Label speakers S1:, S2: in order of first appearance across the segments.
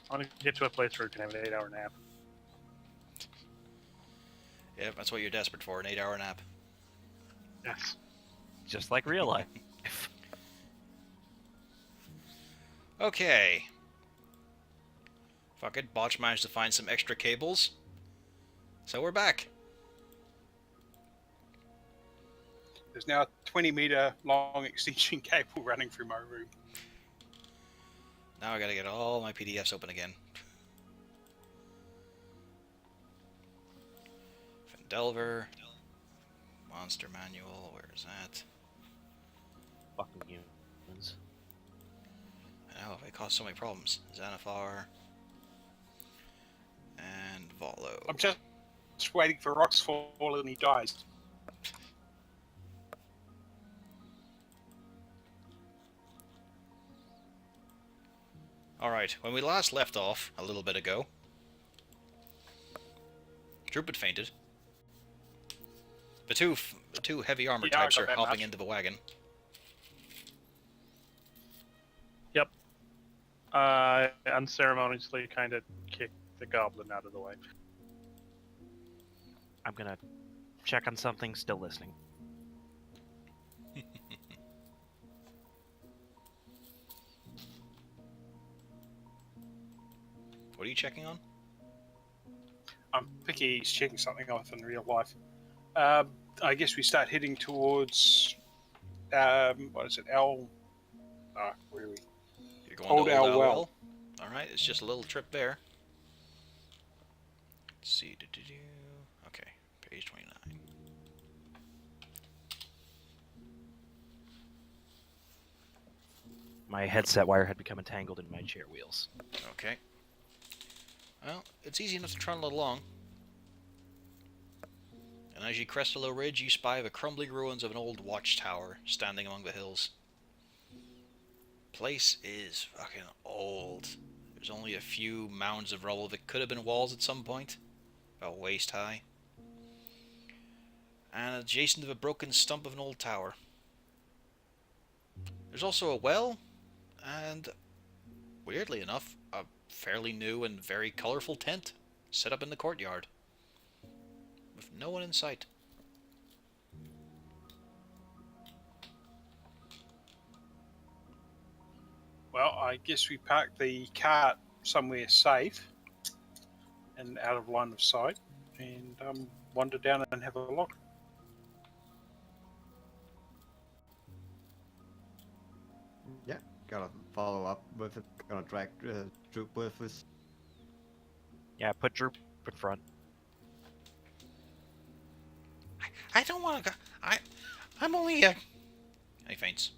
S1: I want to get to a place where we can have an 8-hour nap.
S2: Yep, that's what you're desperate for, an 8-hour nap.
S1: Yes.
S3: Just like real life.
S2: Okay. Fuck it, Botch managed to find some extra cables. So we're back.
S4: There's now a 20-meter long extension cable running through my room.
S2: Now I gotta get all my PDFs open again. Phendelver. Monster Manual, where's that?
S3: Fucking humans.
S2: I know, they cause so many problems. Xanathar. And Volo.
S4: I'm just waiting for rocks fall and he dies.
S2: Alright, when we last left off, a little bit ago, Droop had fainted. The two heavy armor types are hopping into the wagon.
S1: Yep. I unceremoniously kind of kicked the goblin out of the way.
S3: I'm gonna check on something, still listening.
S2: What are you checking on?
S4: I'm thinking he's checking something off in real life. I guess we start heading towards, what is it, where are we?
S2: You're going
S4: Old
S2: to
S4: Owl
S2: Owl
S4: Well.
S2: Alright, it's just a little trip there. Let's see. Okay, page 29.
S3: My headset wire had become entangled in my chair wheels.
S2: Okay. Well, it's easy enough to trundle along. And as you crest a low ridge, you spy the crumbling ruins of an old watchtower standing among the hills. Place is fucking old. There's only a few mounds of rubble that could have been walls at some point, about waist high. And adjacent to the broken stump of an old tower. There's also a well, and weirdly enough, a fairly new and very colourful tent set up in the courtyard, with no one in sight.
S4: Well, I guess we park the cart somewhere safe and out of line of sight and wander down and have a look.
S5: Yeah, gotta follow up with it. Gonna drag Droop with us.
S3: Yeah, put Droop in front.
S2: I don't want to go. I'm only He faints.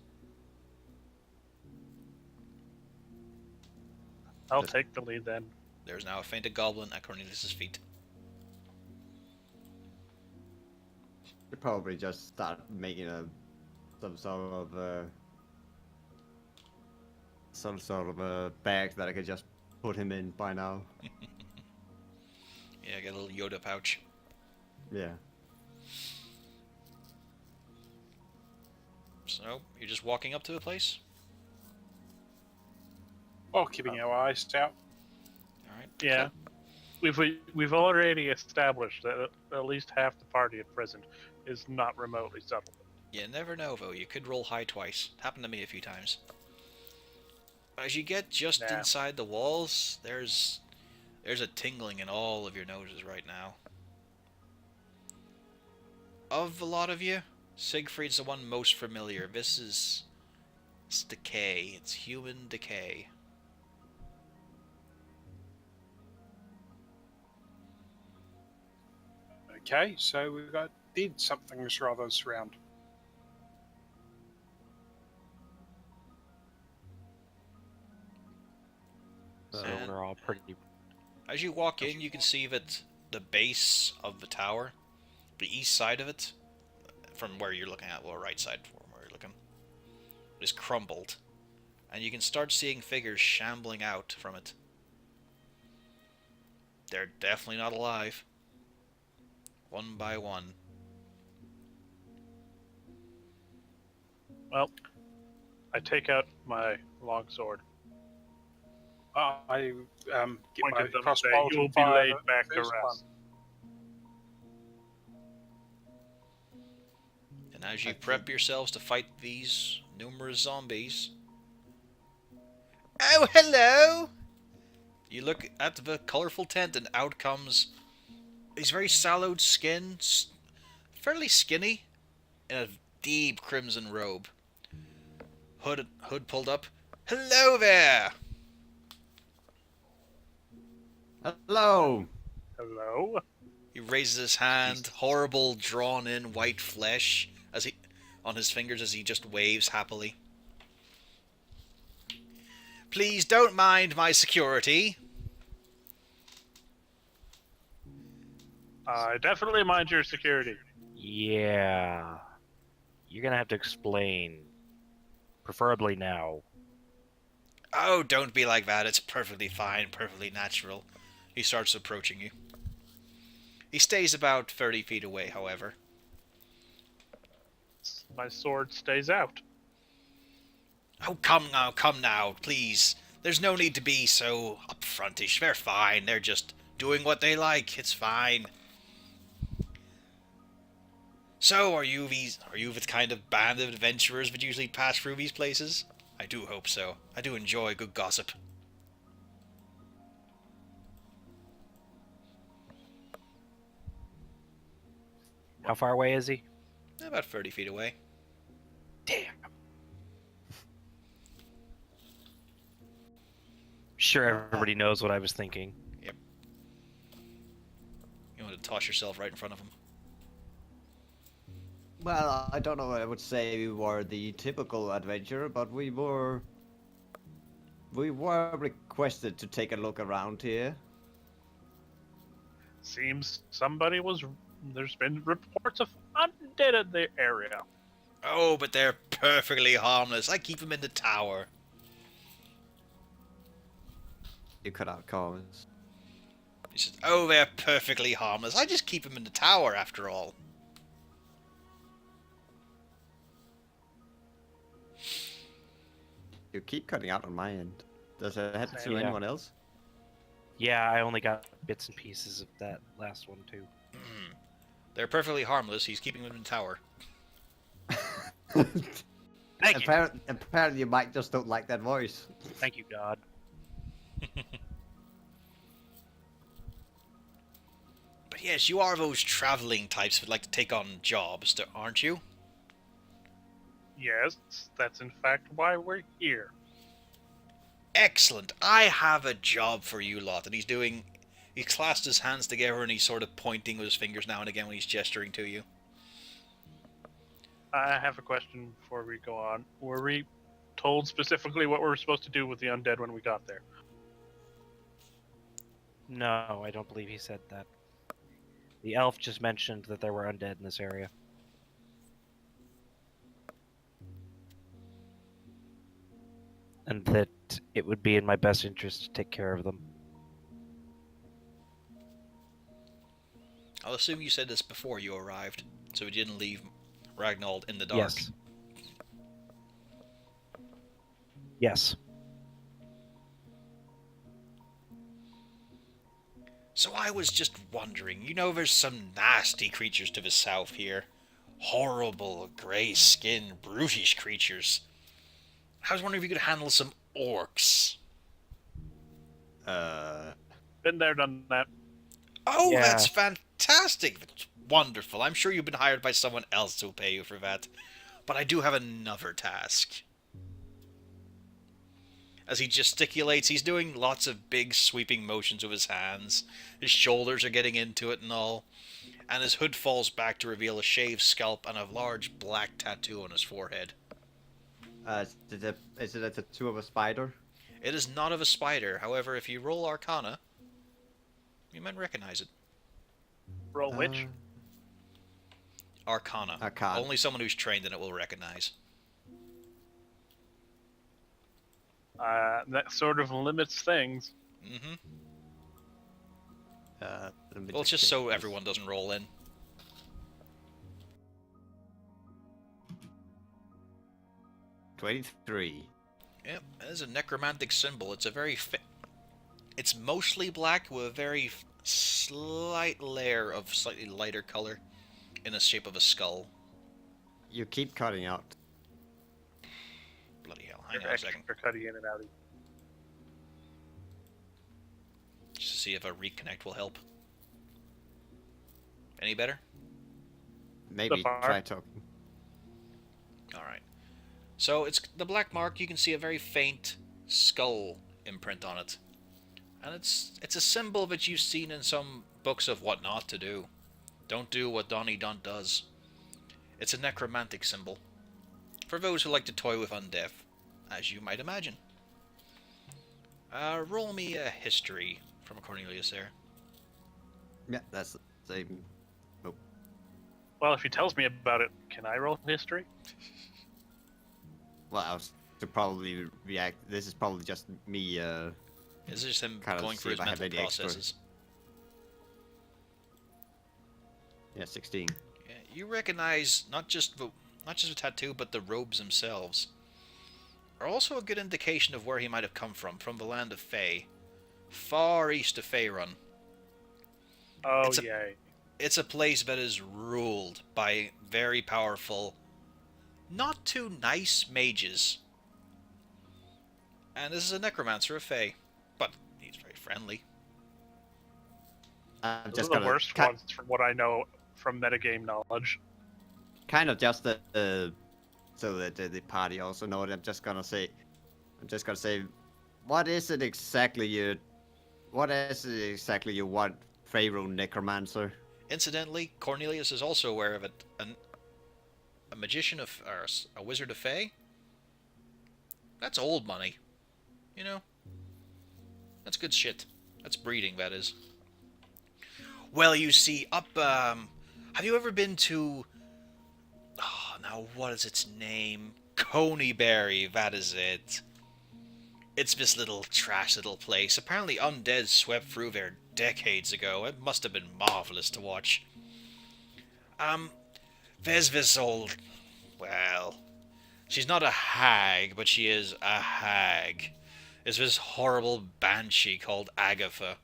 S1: I'll take the lead then.
S2: There's now a fainted goblin at Cornelius' feet.
S5: You probably just start making some sort of a bag that I could just put him in by now.
S2: Yeah, get a little Yoda pouch.
S5: Yeah.
S2: So, you're just walking up to the place?
S4: Well, keeping our eyes out.
S2: Alright.
S1: Yeah. We've already established that at least half the party at present is not remotely subtle.
S2: You never know, though. You could roll high twice. It happened to me a few times. As you get just inside the walls, there's a tingling in all of your noses right now. Of a lot of you, Siegfried's the one most familiar. It's decay. It's human decay.
S4: Okay, so we've got dead somethings or others around.
S3: So
S2: And
S3: we're all pretty...
S2: as you walk in, you can see that the base of the tower, the east side of it, from where you're looking at, well, right side from where you're looking, is crumbled. And you can start seeing figures shambling out from it. They're definitely not alive. One by one.
S1: Well, I take out my longsword.
S4: I get
S1: Point
S4: my
S1: at them and
S4: crossbow
S1: say,
S4: to
S1: "You'll be
S4: fire
S1: laid
S4: the
S1: back to
S4: first
S1: rest."
S2: And as you
S5: Okay.
S2: prep yourselves to fight these numerous zombies... Oh, hello! You look at the colourful tent and out comes... He's very sallowed skin, fairly skinny, in a deep crimson robe. Hood pulled up. Hello there!
S5: Hello.
S1: Hello.
S2: He raises his hand, horrible drawn in white flesh as he on his fingers as he just waves happily. Please don't mind my security.
S1: I definitely mind your security.
S3: Yeah. You're gonna have to explain. Preferably now.
S2: Oh, don't be like that. It's perfectly fine, perfectly natural. He starts approaching you. He stays about 30 feet away, however.
S1: My sword stays out.
S2: Oh, come now, please. There's no need to be so upfrontish. They're fine. They're just doing what they like. It's fine. So, are you the kind of band of adventurers that usually pass through these places? I do hope so. I do enjoy good gossip.
S3: How far away is he?
S2: About 30 feet away.
S3: Damn. Sure, everybody knows what I was thinking.
S2: You want to toss yourself right in front of him.
S5: Well, I don't know what I would say we were the typical adventurer, but we were requested to take a look around here.
S1: Seems somebody was. There's been reports of undead in the area.
S2: Oh, but they're perfectly harmless. I keep them in the tower.
S5: You cut out comments.
S2: He says, oh, they're perfectly harmless. I just keep them in the tower, after all.
S5: You keep cutting out on my end. Does it happen to
S3: Yeah.
S5: anyone else?
S3: Yeah, I only got bits and pieces of that last one too.
S2: They're perfectly harmless. He's keeping them in the tower.
S3: Thank you.
S5: Apparently you might just don't like that voice.
S3: Thank you, God.
S2: But yes, you are those traveling types that like to take on jobs, aren't you?
S1: Yes, that's in fact why we're here.
S2: Excellent. I have a job for you lot. And he clasped his hands together and he's sort of pointing with his fingers now and again when he's gesturing to you.
S1: I have a question before we go on. Were we told specifically what we were supposed to do with the undead when we got there?
S3: No, I don't believe he said that. The elf just mentioned that there were undead in this area. And that it would be in my best interest to take care of them.
S2: I'll assume you said this before you arrived, so we didn't leave Ragnald in the dark.
S3: Yes. Yes.
S2: So I was just wondering, you know there's some nasty creatures to the south here. Horrible, grey-skinned, brutish creatures. I was wondering if you could handle some orcs.
S1: Been there, done that.
S2: Oh,
S3: Yeah.
S2: that's fantastic! That's wonderful. I'm sure you've been hired by someone else who'll pay you for that. But I do have another task. As he gesticulates, he's doing lots of big sweeping motions with his hands. His shoulders are getting into it and all. And his hood falls back to reveal a shaved scalp and a large black tattoo on his forehead.
S5: Is it a tattoo of a spider?
S2: It is not of a spider. However, if you roll Arcana, you might recognize it.
S1: Roll which?
S2: Arcana.
S5: Arcana.
S2: Only someone who's trained in it will recognize.
S1: That sort of limits things.
S2: Mm-hmm.
S5: Let me
S2: Well, it's just so
S5: check this.
S2: everyone doesn't roll in.
S5: 23.
S2: Yep, it is a necromantic symbol. It's a very It's mostly black with a very slight layer of slightly lighter color in the shape of a skull.
S5: You keep cutting out.
S2: Bloody hell, hang
S1: You're
S2: on a
S1: extra
S2: second.
S1: cutting in and out.
S2: Just to see if a reconnect will help. Any better?
S5: Maybe
S1: far.
S5: try talking.
S2: Alright. So it's the black mark, you can see a very faint skull imprint on it. And it's a symbol that you've seen in some books of what not to do. Don't do what Donnie Dunt does. It's a necromantic symbol. For those who like to toy with undeath, as you might imagine. Roll me a history from Cornelius there.
S5: Yeah, that's the same.
S1: Well, if he tells me about it, can I roll history?
S5: Well, I was to probably react. This is probably just me.
S2: Is this him
S5: Kind of
S2: going
S5: see
S2: through his
S5: if I have
S2: mental
S5: any extra.
S2: processes?
S5: Yeah, 16.
S2: Yeah, you recognize not just the tattoo, but the robes themselves are also a good indication of where he might have come from the land of Fae, far east of Faerun.
S1: Oh,
S2: It's a-
S1: yay.
S2: It's a place that is ruled by very powerful, not too nice mages. And this is a necromancer of Fae, but he's very friendly.
S5: I'm
S1: Those
S5: just
S1: are the
S5: gonna
S1: worst ones from what I know from metagame knowledge.
S5: kind of just so that the party also know it. I'm just gonna say, what is it exactly you want, Pharaoh Necromancer?
S2: Incidentally, Cornelius is also aware of it. A magician of, or a wizard of Fae? That's old money. You know? That's good shit. That's breeding, that is. Well, you see, have you ever been to... Oh, now what is its name? Coneyberry, that is it. It's this little trash little place. Apparently undead swept through there decades ago. It must have been marvelous to watch. There's this old... Well... She's not a hag, but she is a hag. There's this horrible banshee called Agatha.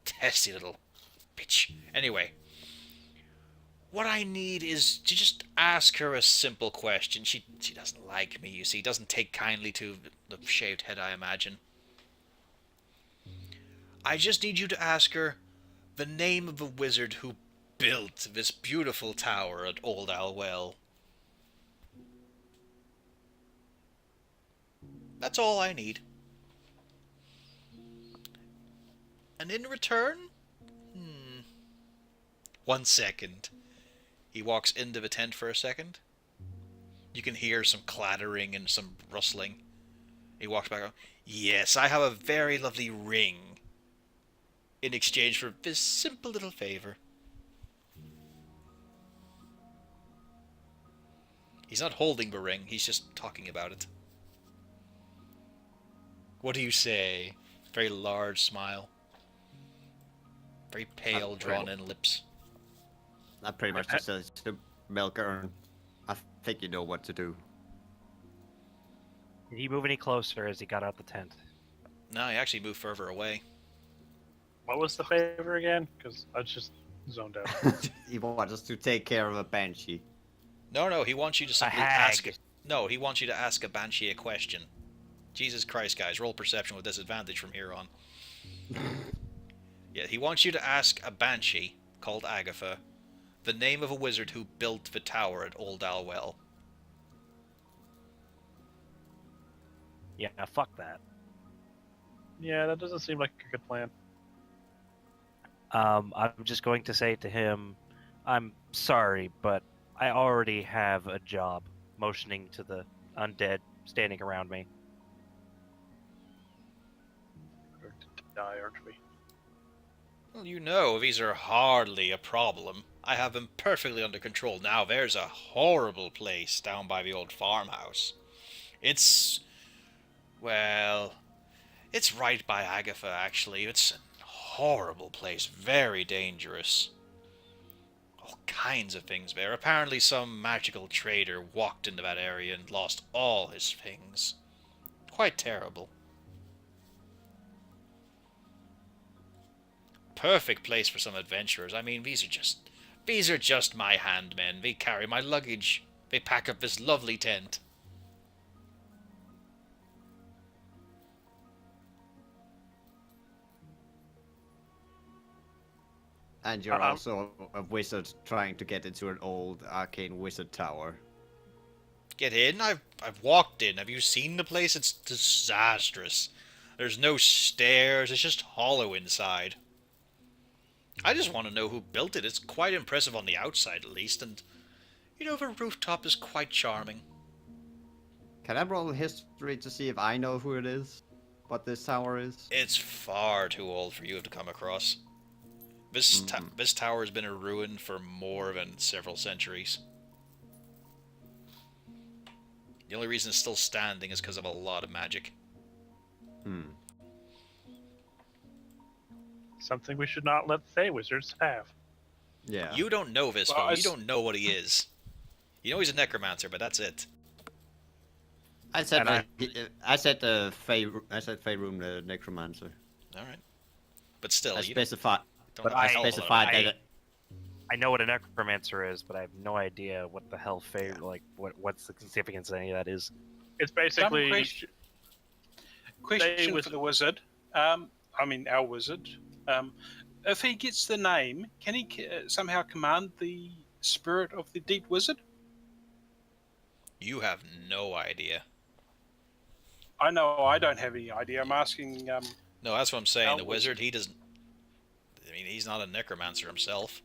S2: Testy little bitch. Anyway. What I need is to just ask her a simple question. She doesn't like me, you see. Doesn't take kindly to the shaved head, I imagine. I just need you to ask her the name of the wizard who built this beautiful tower at Old Owl Well. That's all I need. And in return? 1 second. He walks into the tent for a second. You can hear some clattering and some rustling. He walks back out. Yes, I have a very lovely ring in exchange for this simple little favor. He's not holding the ring, he's just talking about it. What do you say? Very large smile. Very pale, drawn-in lips.
S5: I pretty much just says to Melker, and I think you know what to do.
S3: Did he move any closer as he got out the tent?
S2: No, he actually moved further away.
S1: What was the favor again? Because I just zoned out.
S5: He wants us to take care of a banshee.
S2: No, he wants you to simply
S3: hag.
S2: ask it. No, he wants you to ask a banshee a question. Jesus Christ, guys, roll perception with disadvantage from here on. Yeah, he wants you to ask a banshee called Agatha the name of a wizard who built the tower at Old Owl Well.
S3: Yeah, fuck that.
S1: Yeah, that doesn't seem like a good plan.
S3: I'm just going to say to him, I'm sorry, but I already have a job, motioning to the undead standing around me.
S1: We're going to die, aren't we?
S2: Well, you know, these are hardly a problem. I have them perfectly under control. Now, there's a horrible place down by the old farmhouse. It's... well... it's right by Agatha, actually. It's a horrible place. Very dangerous. All kinds of things there. Apparently some magical trader walked into that area and lost all his things. Quite terrible. perfect place for some adventurers. I mean, these are just my handmen. They carry my luggage. They pack up this lovely tent.
S5: And you're also a wizard trying to get into an old arcane wizard tower.
S2: Get in? I've walked in. Have you seen the place? It's disastrous. There's no stairs. It's just hollow inside. I just want to know who built it. It's quite impressive on the outside, at least, and the rooftop is quite charming.
S5: Can I roll history to see if I know who it is? What this tower is?
S2: It's far too old for you to come across. This tower has been a ruin for more than several centuries. The only reason it's still standing is because of a lot of magic.
S1: Something we should not let Fey wizards have.
S5: Yeah.
S2: You don't know this,
S4: Well,
S2: though. You don't know what he is. You know he's a necromancer, but that's it.
S5: I said Faerun the necromancer.
S2: All right, but still,
S5: I
S2: you don't
S5: specified.
S2: know
S3: But
S2: a
S3: I
S2: hell of a lot
S5: specified
S2: about it.
S5: that.
S3: I know what a necromancer is, but I have no idea what the hell what's the significance of any of that is.
S1: It's basically
S4: Question
S1: was-
S4: for the wizard. Our wizard. If he gets the name, can he somehow command the spirit of the deep wizard?
S2: You have no idea.
S4: I know I don't have any idea. I'm asking.
S2: No, that's what I'm saying. The
S4: How-
S2: wizard, he doesn't. I mean, he's not a necromancer himself.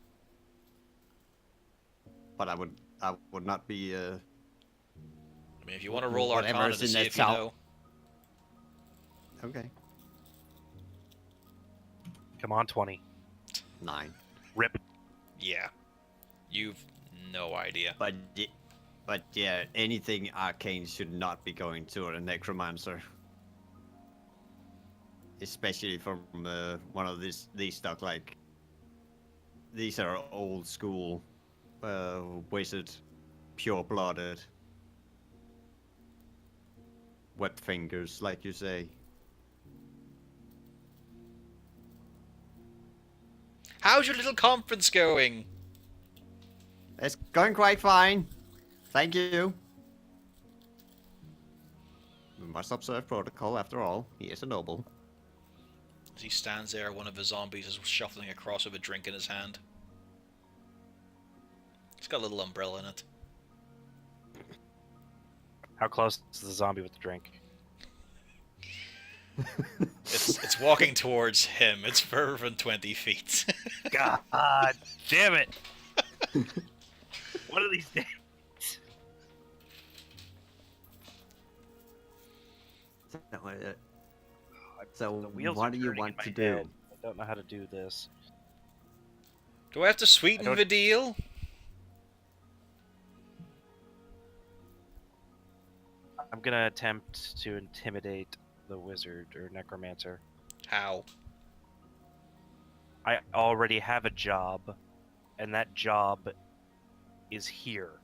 S5: But I would not be.
S2: I mean, if you want to roll
S5: Whatever
S2: Arcana
S5: is
S2: to
S5: in
S2: see
S5: that
S2: if you
S5: tower.
S2: know.
S5: Okay.
S3: Come on, 20.
S5: 9.
S3: Rip.
S2: Yeah. You've no idea.
S5: But yeah, anything arcane should not be going to a necromancer. Especially from one of these stuff like. These are old school wizard, pure-blooded. Web fingers, like you say.
S2: How's your little conference going?
S5: It's going quite fine. Thank you. We must observe protocol after all. He is a noble.
S2: As he stands there, one of the zombies is shuffling across with a drink in his hand. It's got a little umbrella in it.
S3: How close is the zombie with the drink?
S2: It's walking towards him. It's further than 20 feet.
S3: God damn it! One of these days.
S5: So
S3: The wheels
S5: what
S3: are
S5: do you
S3: turning in
S5: want
S3: my
S5: to do?
S3: head. I don't know how to do this.
S2: Do I have to sweeten
S3: don't-
S2: the deal?
S3: I'm gonna attempt to intimidate the wizard or necromancer.
S2: How?
S3: I already have a job, and that job is here.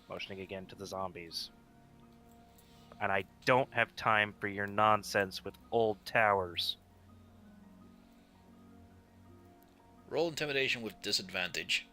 S3: Motioning again to the zombies. And I don't have time for your nonsense with old towers.
S2: Roll intimidation with disadvantage.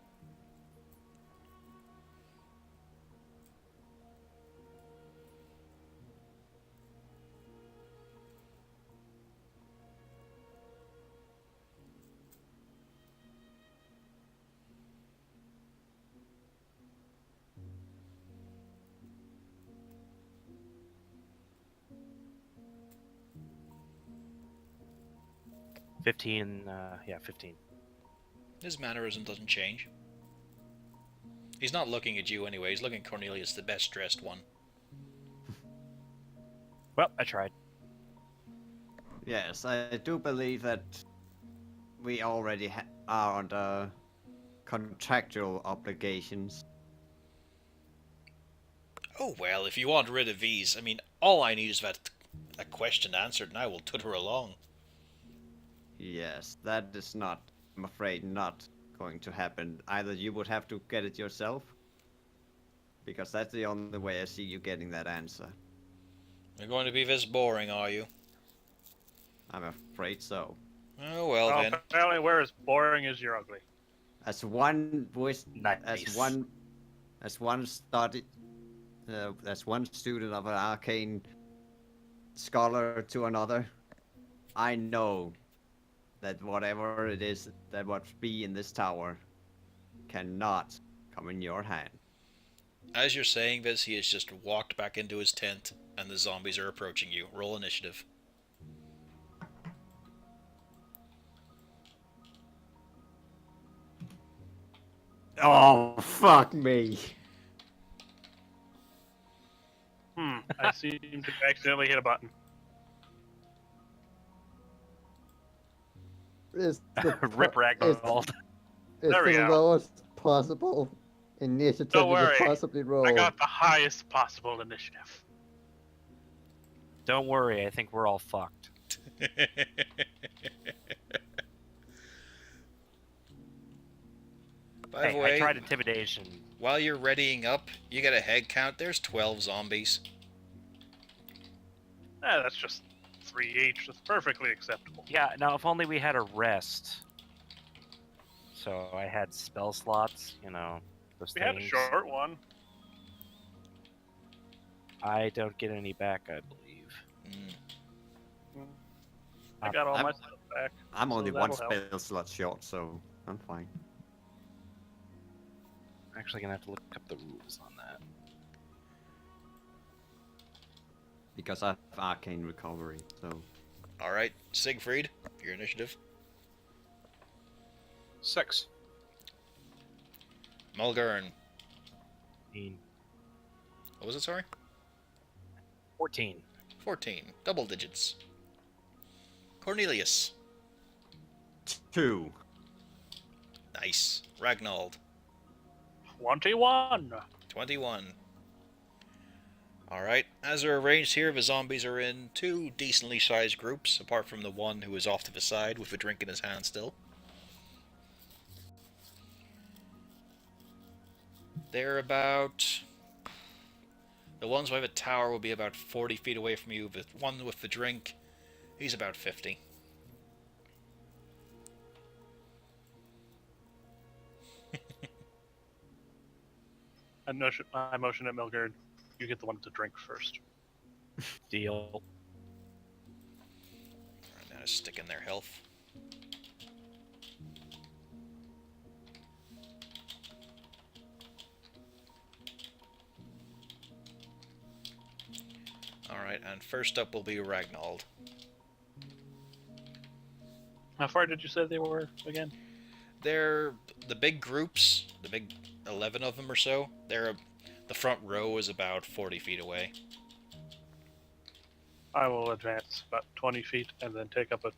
S3: $15, 15.
S2: His mannerism doesn't change. He's not looking at you anyway. He's looking at Cornelius, the best dressed one.
S3: Well, I tried.
S5: Yes, I do believe that we already are under contractual obligations.
S2: Oh well, if you want rid of these, I mean, all I need is a question answered, and I will tutor along.
S5: Yes, that is not, I'm afraid, not going to happen. Either you would have to get it yourself, because that's the only way I see you getting that answer.
S2: You're going to be this boring, are you?
S5: I'm afraid so.
S2: Oh well
S1: Well,
S2: then.
S1: apparently we're as boring as you're ugly.
S5: As one voice,
S3: Nice.
S5: as one study, as one student of an arcane scholar to another, I know that whatever it is that what be in this tower cannot come in your hand.
S2: As you're saying this, he has just walked back into his tent, and the zombies are approaching you. Roll initiative.
S5: Oh, fuck me.
S1: I seem to accidentally hit a button.
S6: It's the,
S3: Rip Ragdoll.
S6: it's
S1: There we
S6: the
S1: go.
S6: lowest possible initiative
S1: Don't
S6: you
S1: worry.
S6: could possibly roll.
S1: I got the highest possible initiative.
S3: Don't worry, I think we're all fucked.
S2: By
S3: Hey,
S2: the way,
S3: I tried intimidation.
S2: while you're readying up, you get a head count. There's 12 zombies.
S1: That's just 3 each. That's perfectly acceptable.
S3: Yeah, now if only we had a rest. So I had spell slots, you know, those
S1: We
S3: things.
S1: had a short one.
S3: I don't get any back, I believe.
S2: Mm.
S1: I got all
S5: I'm-
S1: my stuff back.
S5: I'm
S1: So
S5: only one
S1: that'll help.
S5: spell slot short, so I'm fine.
S3: I'm actually gonna have to look up the rules on that.
S5: Because I have arcane recovery, so.
S2: Alright, Siegfried, your initiative.
S4: 6.
S2: Mulgurn.
S3: 14.
S2: What was it, sorry?
S3: 14.
S2: 14. Double digits. Cornelius.
S5: 2.
S2: Nice. Ragnald.
S1: 21.
S2: 21. Alright, as they're arranged here, the zombies are in 2 decently sized groups, apart from the one who is off to the side with a drink in his hand still. They're about... The ones by the tower will be about 40 feet away from you. The one with the drink, he's about 50.
S1: I motion at Milgard. You get the one to drink first.
S3: Deal.
S2: Alright, now to stick in their health. Alright, and first up will be Ragnald.
S1: How far did you say they were again?
S2: They're the big groups, the big 11 of them or so. The front row is about 40 feet away.
S1: I will advance about 20 feet and then take up a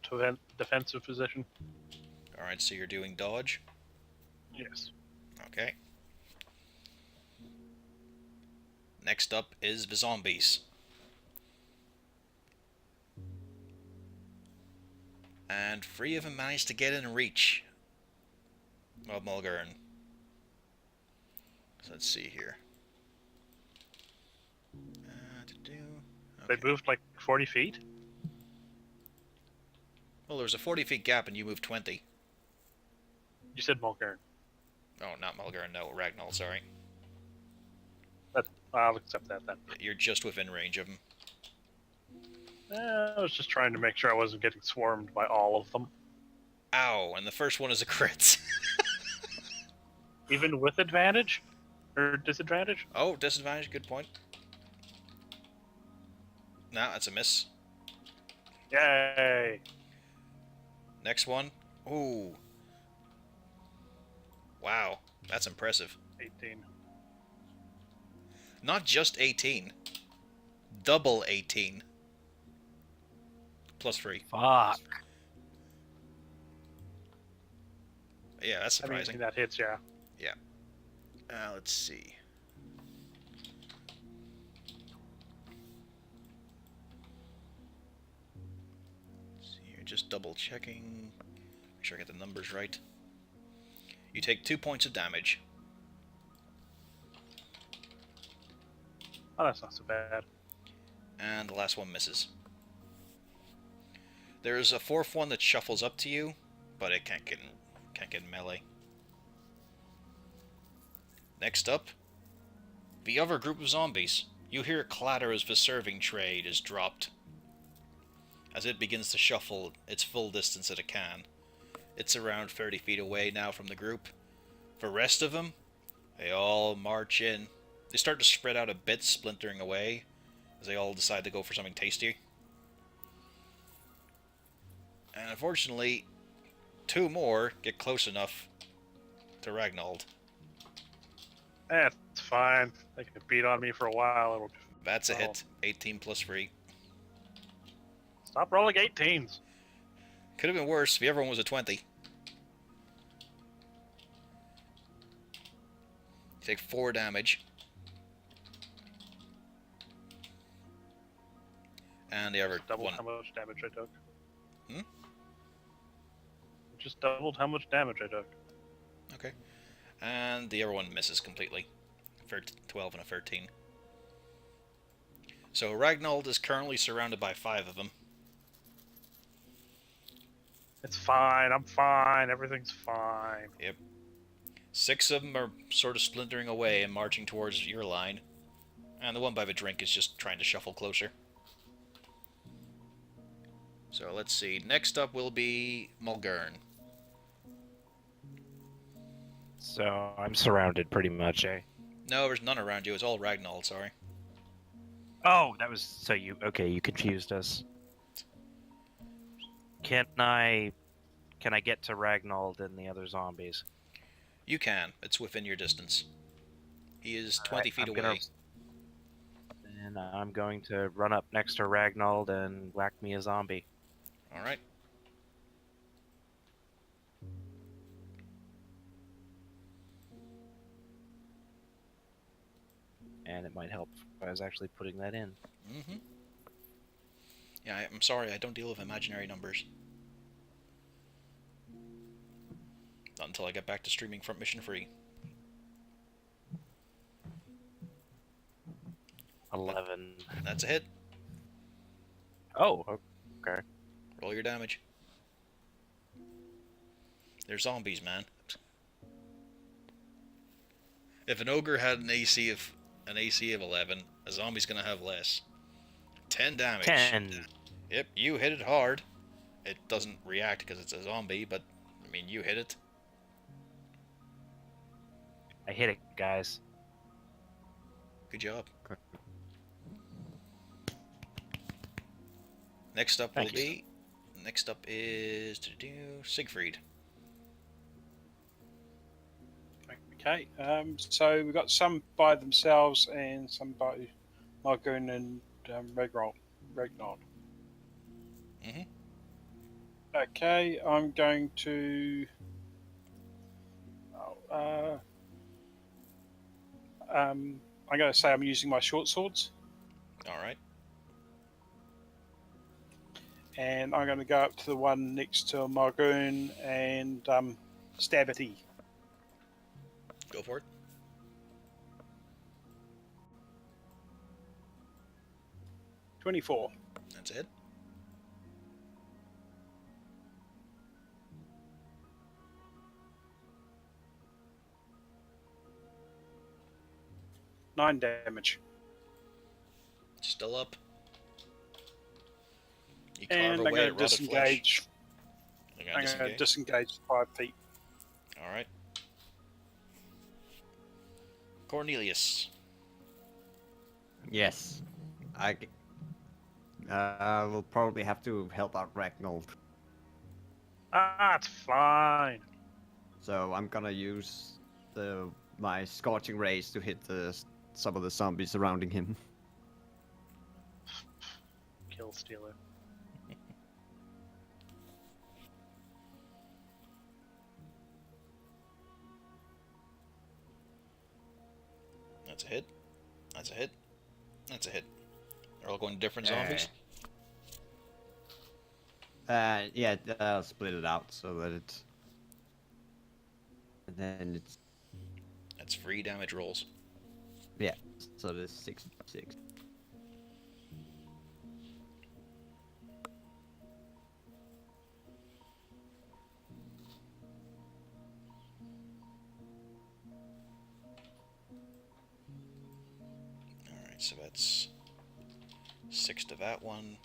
S1: defensive position.
S2: Alright, so you're doing dodge.
S1: Yes.
S2: Okay. Next up is the zombies. And 3 of them managed to get in reach of Mulgurn. So let's see here.
S1: They moved like 40 feet?
S2: Well, there's a 40 feet gap and you moved 20.
S1: You said Mulgurn.
S2: Oh, not Mulgurn, no, Ragnall, sorry.
S1: I'll accept that then.
S2: You're just within range of him.
S1: I was just trying to make sure I wasn't getting swarmed by all of them.
S2: Ow, and the first one is a crit.
S1: Even with advantage? Or disadvantage?
S2: Oh, disadvantage, good point. No, that's a miss.
S1: Yay!
S2: Next one. Ooh. Wow, that's impressive.
S1: 18.
S2: Not just 18. Double 18. Plus 3.
S3: Fuck.
S2: Yeah, that's
S1: I
S2: surprising.
S1: mean, that hits, yeah.
S2: Let's see. You're just double checking. Make sure I get the numbers right. You take 2 points of damage. Oh,
S1: that's not so bad.
S2: And the last one misses. There's a fourth one that shuffles up to you, but it can't get in melee. Next up, the other group of zombies. You hear it clatter as the serving tray is dropped. As it begins to shuffle its full distance that it can. It's around 30 feet away now from the group. The rest of them, they all march in. They start to spread out a bit, splintering away, as they all decide to go for something tasty. And unfortunately, 2 more get close enough to Ragnold.
S1: That's fine. They can beat on me for a while. It'll
S2: That's a hit. 18 plus 3.
S1: stop rolling 18s.
S2: Could have been worse if the other one was a 20. You take 4 damage. And the other
S1: Doubled
S2: one.
S1: how much damage I took.
S2: Hmm?
S1: Just doubled how much damage I took.
S2: Okay. And the other one misses completely. 12 and a 13. So Ragnold is currently surrounded by 5 of them.
S1: It's fine. I'm fine. Everything's fine.
S2: 6 of them are sort of splintering away and marching towards your line. And the one by the drink is just trying to shuffle closer. So let's see. Next up will be Mulgurn.
S3: So I'm surrounded pretty much, eh?
S2: No, there's none around you. It's all Ragnold, sorry.
S3: Oh, that was so you. Okay, you confused us. Can I get to Ragnold and the other zombies?
S2: You can. It's within your distance. He is 20
S3: Alright,
S2: feet
S3: I'm
S2: away.
S3: gonna- And I'm going to run up next to Ragnold and whack me a zombie.
S2: Alright.
S3: And it might help if I was actually putting that in.
S2: Mm-hmm. Yeah, I'm sorry, I don't deal with imaginary numbers. Not until I get back to streaming Front Mission Free.
S3: 11.
S2: That's a hit.
S3: Oh, okay.
S2: Roll your damage. They're zombies, man. If an ogre had an AC of 11, a zombie's gonna have less. 10 damage.
S3: 10.
S2: Yep, you hit it hard. It doesn't react because it's a zombie, but I mean, you hit it.
S3: I hit it, guys.
S2: Good job. Next up
S3: Thank
S2: will
S3: you.
S2: be. Next up is Siegfried.
S4: Okay, so we've got some by themselves and some by Margoon and Regnold.
S2: Mm-hmm.
S4: Okay, I'm going to. I'm going to say I'm using my short swords,
S2: All right.
S4: and I'm going to go up to the one next to Margoon and stab at E.
S2: Go for it.
S4: 24.
S2: That's it.
S4: Nine damage.
S2: Still up. You
S4: And
S2: carve
S4: I'm
S2: away
S4: going
S2: at
S4: to
S2: rotted flesh.
S4: disengage.
S2: You're gonna
S4: I'm going to
S2: disengage.
S4: disengage 5 feet.
S2: All right. Cornelius.
S5: Yes. I will probably have to help out Ragnold.
S1: Ah, it's fine.
S5: So I'm gonna use my scorching rays to hit some of the zombies surrounding him.
S1: Kill stealer.
S2: That's a hit. That's a hit. That's a hit. They're all going to different zombies.
S5: Yeah, I'll split it out so that it's. And then it's.
S2: That's 3 damage rolls.
S5: Yeah, so there's 66.
S2: so that's 6 to that one.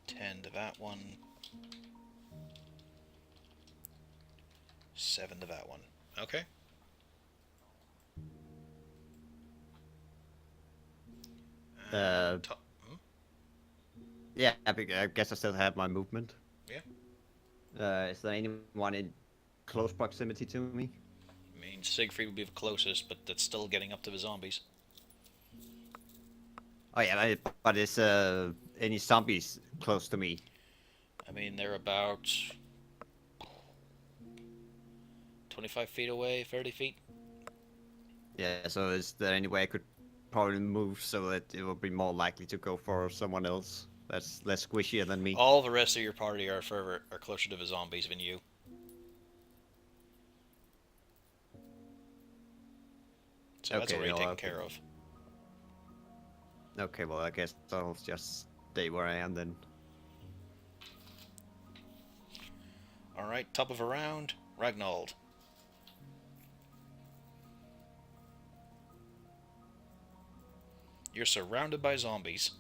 S2: 10 to that one. 7 to that one. Okay.
S5: Yeah, I guess I still have my movement.
S2: Yeah.
S5: Is there anyone in close proximity to me?
S2: I mean, Siegfried would be the closest, but that's still getting up to the zombies.
S5: Oh yeah, but is any zombies close to me?
S2: I mean, they're about 25 feet away, 30 feet.
S5: Yeah, so is there any way I could probably move so that it will be more likely to go for someone else that's less squishier than me?
S2: All the rest of your party are closer to the zombies than you. So that's
S5: Okay,
S2: already
S5: no,
S2: taken
S5: okay.
S2: care of.
S5: Okay, well I guess I'll just stay where I am then.
S2: Alright, top of a round, Ragnold. You're surrounded by zombies.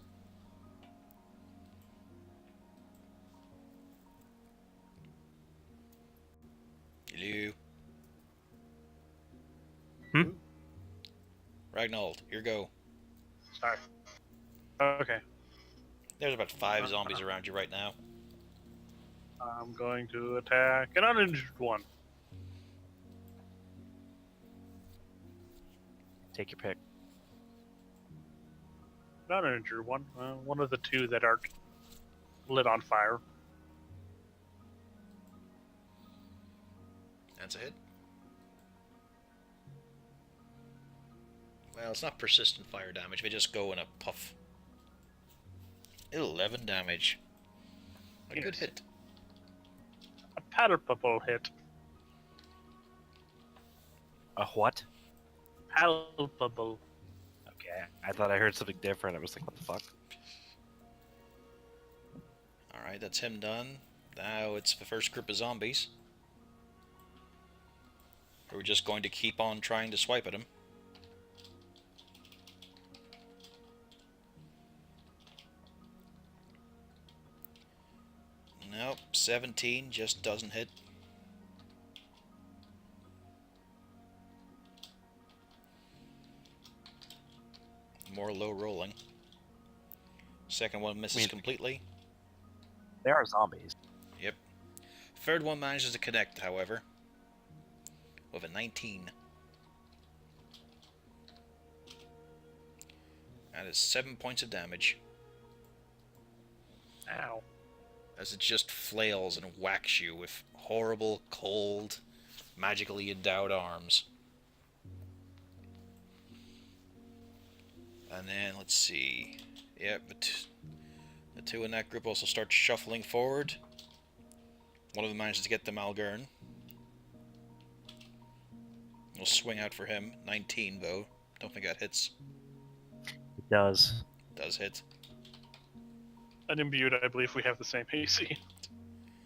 S2: Hello. Ragnold, your go.
S1: Sorry. Okay.
S2: There's about 5 zombies around you right now.
S1: I'm going to attack an uninjured one.
S3: Take your pick.
S1: Not an injured one. One of the two that aren't lit on fire.
S2: That's a hit. Well, it's not persistent fire damage. They just go in a puff. 11 damage. A good
S1: Yes.
S2: hit.
S1: A palpable hit.
S3: A what?
S1: Palpable.
S3: Okay, I thought I heard something different. I was like, what the fuck?
S2: Alright, that's him done. Now it's the first group of zombies. We're just going to keep on trying to swipe at him. Nope, 17 just doesn't hit. More low rolling. Second one misses completely.
S3: They are zombies.
S2: Yep. Third one manages to connect, however, with a 19. That is 7 points of damage.
S1: Ow.
S2: As it just flails and whacks you with horrible, cold, magically endowed arms. And then, let's see. Yep, the two in that group also start shuffling forward. One of them manages to get the Malgern. We'll swing out for him. 19, though. Don't think that hits.
S3: It does.
S2: Does hit.
S1: An imbued, I believe we have the same AC.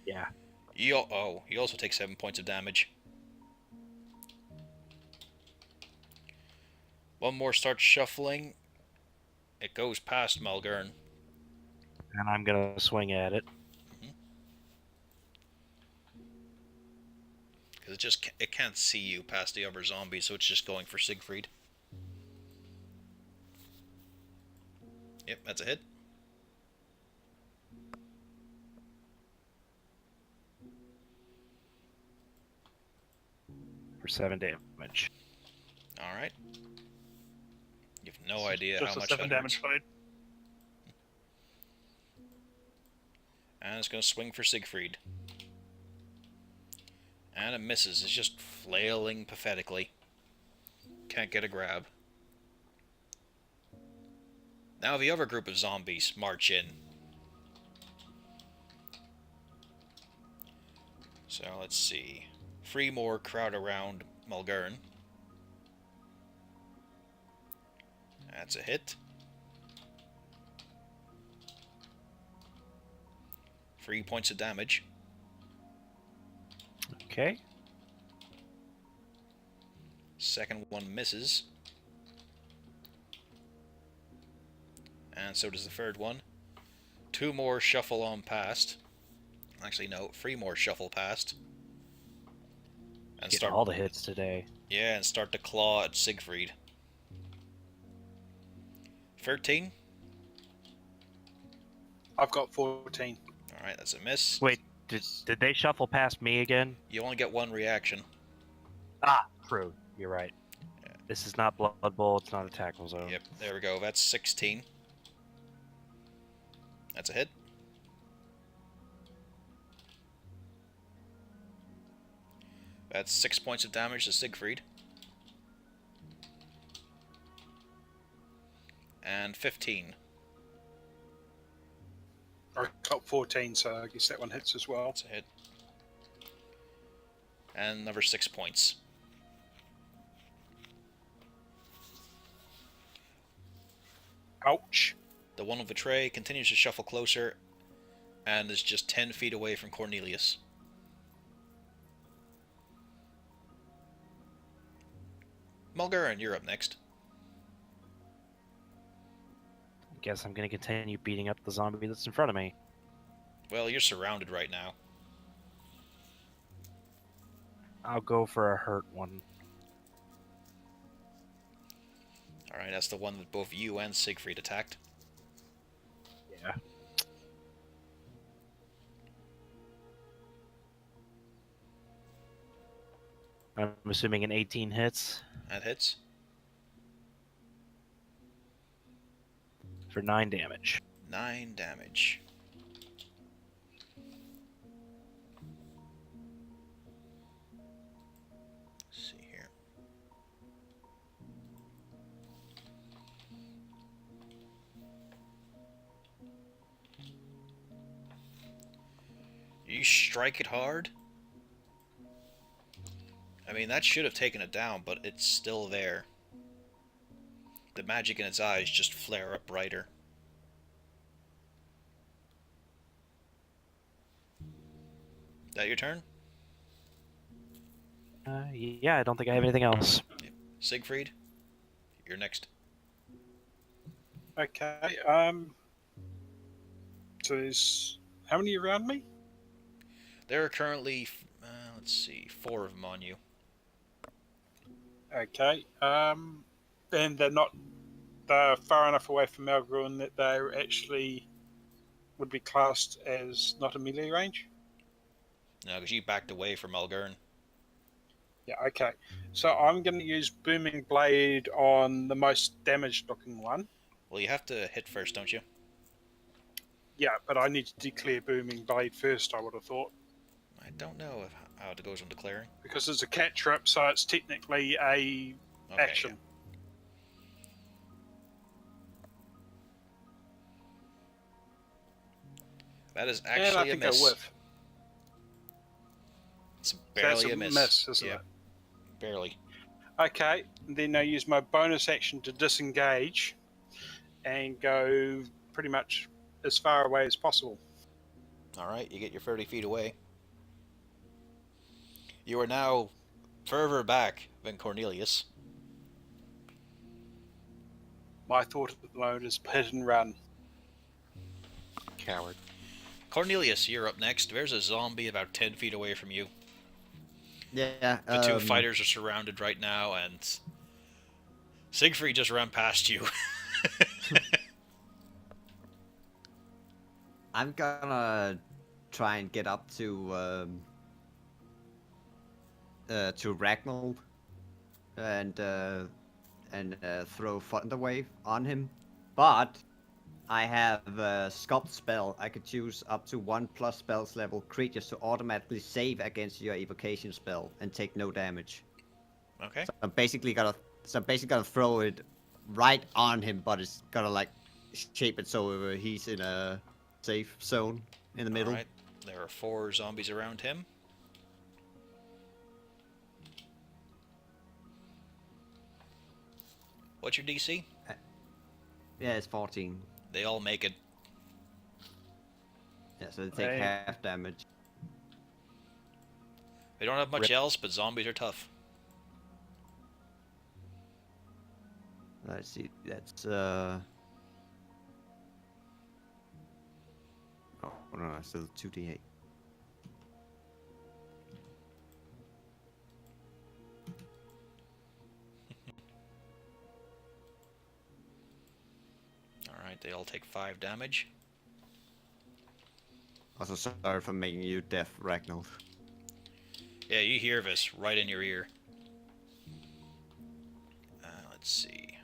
S3: Yeah.
S2: He also takes 7 points of damage. One more starts shuffling. It goes past Malgern.
S3: And I'm gonna swing at it.
S2: Because it can't see you past the other zombies, so it's just going for Siegfried. Yep, that's a hit.
S3: For 7 damage.
S2: Alright. You have no idea
S1: Just
S2: how
S1: a
S2: much
S1: 7
S2: that
S1: damage
S2: hurts.
S1: fight.
S2: And it's going to swing for Siegfried. And it misses. It's just flailing pathetically. Can't get a grab. Now the other group of zombies march in. So let's see. 3 more crowd around Malgern. That's a hit. 3 points of damage. Second one misses. And so does the third one. 2 more shuffle on past. Actually, no, 3 more shuffle past. And
S3: Getting
S2: start
S3: all the hits today.
S2: and start to claw at Siegfried. 13.
S4: I've got 14.
S2: Alright, that's a miss.
S3: Wait, did they shuffle past me again?
S2: You only get 1 reaction.
S3: Ah, true. You're right.
S2: Yeah.
S3: This is not Blood Bowl. It's not a tackle zone.
S2: Yep, there we go. That's 16. That's a hit. That's 6 points of damage to Siegfried. And 15.
S4: I got 14, so I guess that one hits as well.
S2: That's a hit. And another 6 points.
S4: Ouch.
S2: The one with the tray continues to shuffle closer and is just 10 feet away from Cornelius. Mulgaren, you're up next.
S3: I guess I'm gonna continue beating up the zombie that's in front of me.
S2: Well, you're surrounded right now.
S3: I'll go for a hurt one.
S2: Alright, that's the one that both you and Siegfried attacked.
S3: Yeah. I'm assuming an 18 hits
S2: That hits.
S3: for 9 damage.
S2: 9 damage. Let's see here. You strike it hard. I mean, that should have taken it down, but it's still there. The magic in its eyes just flare up brighter. That your turn?
S3: Yeah, I don't think I have anything else.
S2: Siegfried, you're next.
S4: Okay, so there's... How many around me?
S2: There are currently, let's see, 4 of them on you.
S4: Okay, and they're not... They're far enough away from Malgrun that they're actually... would be classed as not a melee range?
S2: No, because you backed away from Mulgaren.
S4: Yeah, okay. So I'm going to use Booming Blade on the most damaged looking one.
S2: Well, you have to hit first, don't you?
S4: Yeah, but I need to declare Booming Blade first, I would have thought.
S2: I don't know how it goes on declaring.
S4: Because it's a cantrip, so it's technically a
S2: Okay,
S4: action.
S2: yeah. That is
S4: And I
S2: actually a
S4: think I
S2: miss.
S4: whiff.
S2: It's
S4: So
S2: barely
S4: that's
S2: a miss.
S4: isn't
S2: Yeah,
S4: it?
S2: barely.
S4: Okay, then I use my bonus action to disengage and go pretty much as far away as possible.
S2: Alright, you get your 30 feet away. You are now further back than Cornelius.
S4: My thought at the moment is hit and run.
S3: Coward.
S2: Cornelius, you're up next. There's a zombie about 10 feet away from you.
S5: Yeah.
S2: The two fighters are surrounded right now, and Siegfried just ran past you.
S5: I'm gonna try and get up to Ragnall and throw Thunderwave on him, but I have a sculpt spell. I could choose up to 1+ spells level creatures to automatically save against your evocation spell and take no damage.
S2: Okay.
S5: So I'm basically gonna throw it right on him, but it's gonna like shape it so he's in a safe zone in the middle.
S2: Alright, there are 4 zombies around him. What's your DC?
S5: Yeah, it's 14.
S2: They all make it.
S5: Yeah, so they take
S3: Right.
S5: half damage.
S2: They don't have much
S3: Rip.
S2: else, but zombies are tough.
S5: Let's see. That's Oh no, that's still 2d8.
S2: Alright, they all take 5 damage.
S5: Also, sorry for making you deaf, Ragnar.
S2: Yeah, you hear this right in your ear. Let's see.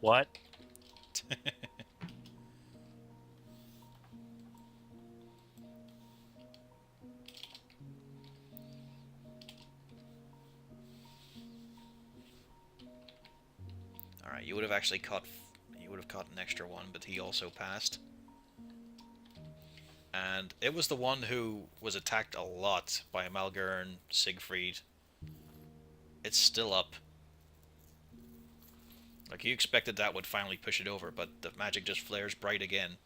S3: What?
S2: Alright, you would have actually caught... You would have caught an extra one, but he also passed. And it was the one who was attacked a lot by Malgern, Siegfried. It's still up. Like, you expected that would finally push it over, but the magic just flares bright again.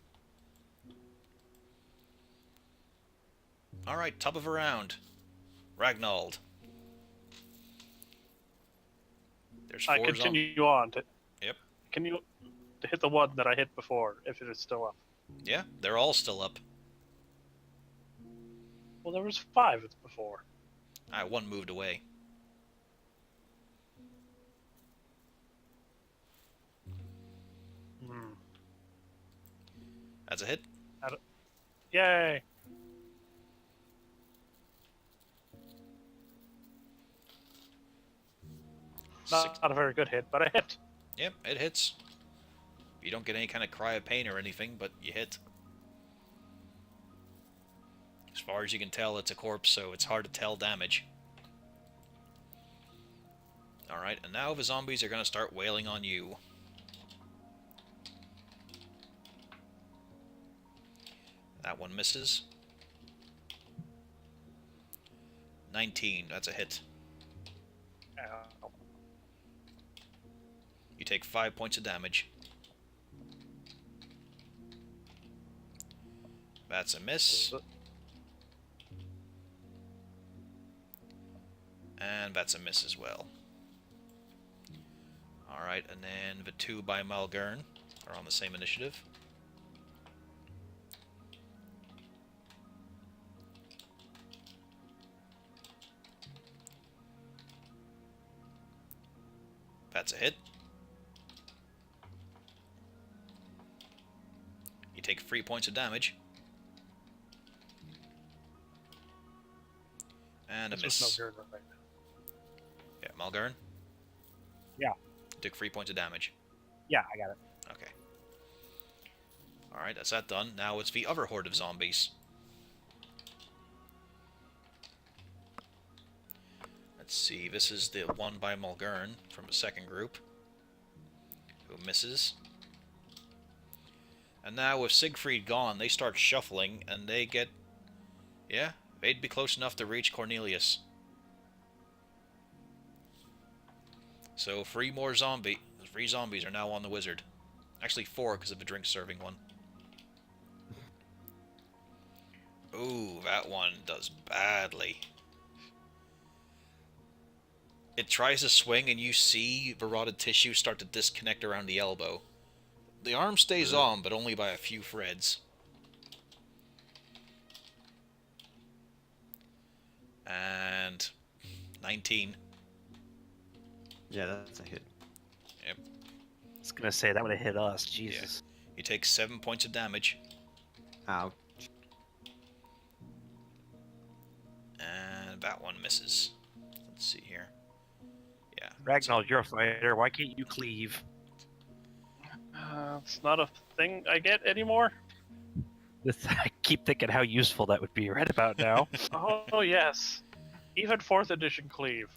S2: Alright, top of a round. Ragnald. There's 4
S1: I continue on to.
S2: Yep.
S1: Continue to hit the one that I hit before, if it is still up.
S2: Yeah, they're all still up.
S1: Well, there was 5 before.
S2: One moved away.
S1: Hmm.
S2: That's a hit.
S1: Yay! Not a very good hit, but a hit.
S2: Yep, it hits. You don't get any kind of cry of pain or anything, but you hit. As far as you can tell, it's a corpse, so it's hard to tell damage. Alright, and now the zombies are going to start wailing on you. That one misses. 19, that's a hit.
S1: Ow.
S2: You take 5 points of damage. That's a miss. And that's a miss as well. Alright, and then the 2 by Malgern are on the same initiative. That's a hit. You take 3 points of damage. And a
S1: This
S2: miss.
S1: was no good, right?
S2: Yeah, Malgern?
S3: Yeah.
S2: You took 3 points of damage.
S3: Yeah, I got it.
S2: Okay. Alright, that's that done. Now it's the other horde of zombies. Let's see, this is the one by Malgern from the second group, who misses. And now with Siegfried gone, they start shuffling, and they get... Yeah, they'd be close enough to reach Cornelius. So 3 zombies are now on the wizard. Actually 4, because of the drink serving one. Ooh, that one does badly. It tries to swing, and you see the rotted tissue start to disconnect around the elbow. The arm stays on, but only by a few threads. And 19.
S5: Yeah, that's a hit.
S2: Yep.
S3: I was gonna say that would have hit us. Jesus.
S2: You take 7 points of damage.
S5: Ouch.
S2: And that one misses. Let's see here. Yeah.
S3: Ragnar, you're a fighter. Why can't you cleave?
S1: It's not a thing I get anymore.
S3: I keep thinking how useful that would be right about now.
S1: Oh yes, even 4th edition cleave,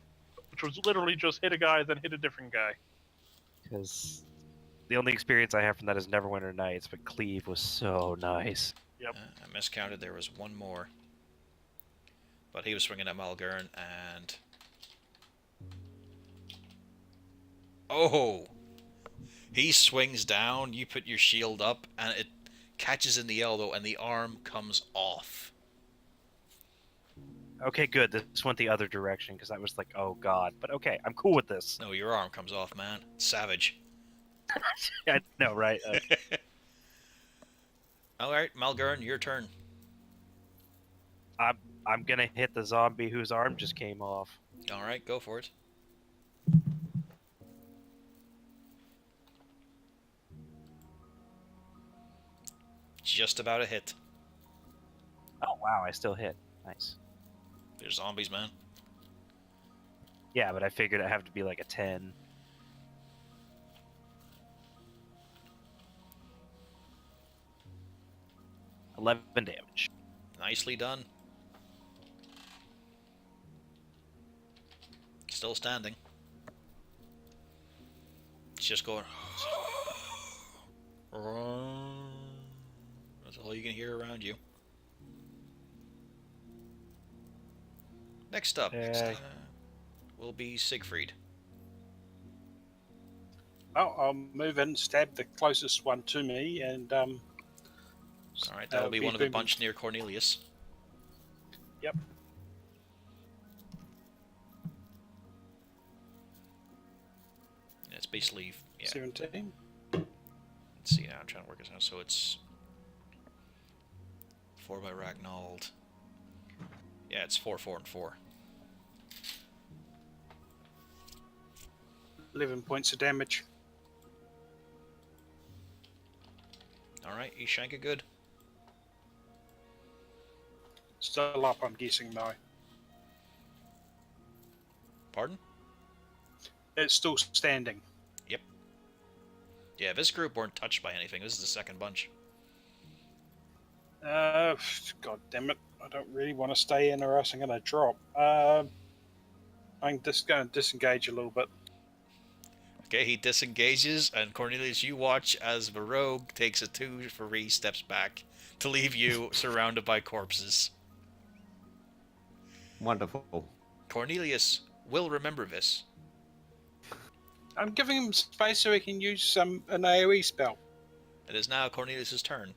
S1: which was literally just hit a guy then hit a different guy.
S3: Because the only experience I have from that is Neverwinter Nights, but cleave was so nice.
S1: Yep.
S2: I miscounted. There was one more. But he was swinging at Malgern, and... Oh! He swings down, you put your shield up, and it catches in the elbow, and the arm comes off.
S3: Okay, good. This went the other direction because I was like, oh god. But okay, I'm cool with this.
S2: No, your arm comes off, man. Savage.
S3: I know, right?
S2: Alright, Malgurn, your turn.
S3: I'm gonna hit the zombie whose arm just came off.
S2: Alright, go for it. Just about a hit.
S3: Oh wow, I still hit. Nice.
S2: There's zombies, man.
S3: Yeah, but I figured it'd have to be like a 10. $11 damage.
S2: Nicely done. Still standing. It's just going. That's all you can hear around you. Next up will be Siegfried.
S4: Oh, I'll move in, stab the closest one to me, and
S2: Alright, that'll be one of the bunch near Cornelius.
S4: Yep.
S2: Yeah, it's basically, yeah.
S4: 17.
S2: Let's see now, I'm trying to work this out. So it's 4 by Ragnold. Yeah, it's 4, 4, and 4.
S4: 11 points of damage.
S2: Alright, you shank it good.
S4: Still up, I'm guessing, though.
S2: Pardon?
S4: It's still standing.
S2: Yeah, this group weren't touched by anything. This is the second bunch.
S4: God damn it. I don't really want to stay in or else I'm going to drop. I'm just going to disengage a little bit.
S2: Okay, he disengages, and Cornelius, you watch as the rogue takes a 2 for 3 steps back to leave you surrounded by corpses.
S5: Wonderful.
S2: Cornelius will remember this.
S4: I'm giving him space so he can use an AoE spell.
S2: It is now Cornelius' turn.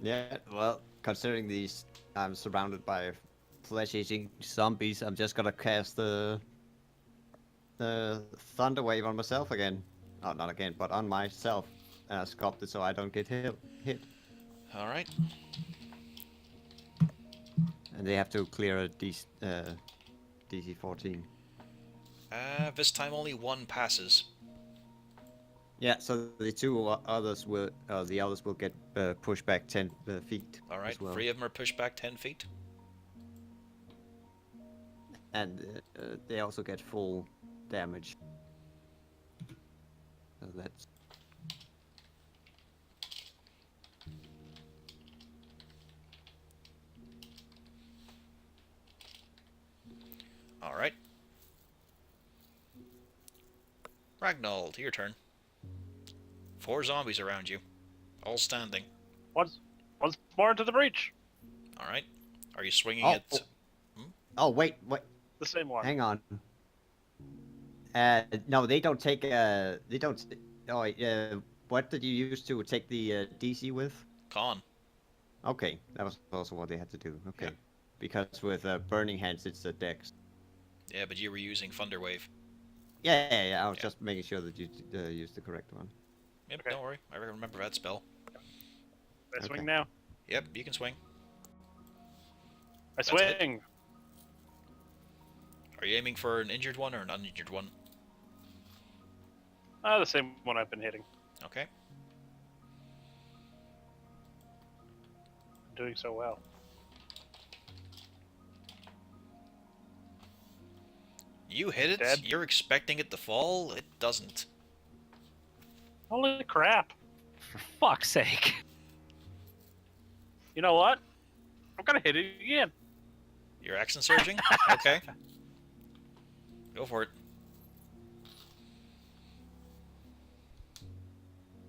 S5: Yeah, well, considering these, I'm surrounded by flesh-eating zombies, I'm just gonna cast the Thunder Wave on myself again. Oh, not again, but on myself. And I sculpt it so I don't get hit.
S2: Alright.
S5: And they have to clear a DC 14.
S2: This time only 1 passes.
S5: Yeah, so the others will get pushed back 10 feet.
S2: Alright,
S5: as well.
S2: 3 of them are pushed back 10 feet.
S5: And they also get full damage. So that's...
S2: Alright. Ragnold, your turn. 4 zombies around you. All standing.
S1: Once more into the breach.
S2: Alright. Are you swinging
S5: Oh,
S2: it?
S5: Oh, wait.
S1: The same one.
S5: Hang on. No, they don't take. They don't. Oh, what did you use to take the DC with?
S2: Con.
S5: Okay, that was also what they had to do. Okay,
S2: Yeah.
S5: because with Burning Hands, it's a Dex.
S2: Yeah, but you were using Thunder Wave.
S5: Yeah. I was
S2: Yeah.
S5: just making sure that you used the correct one.
S2: Yep,
S1: Okay.
S2: don't worry. I remember that spell.
S1: I swing
S5: Okay.
S1: now.
S2: Yep, you can swing.
S1: I
S2: That's it.
S1: swing.
S2: Are you aiming for an injured one or an uninjured one?
S1: The same one I've been hitting.
S2: Okay.
S1: I'm doing so well.
S2: You hit it.
S1: Dead.
S2: You're expecting it to fall. It doesn't.
S1: Holy crap.
S3: For fuck's sake.
S1: You know what? I'm gonna hit it again.
S2: You're accent surging? Okay. Go for it.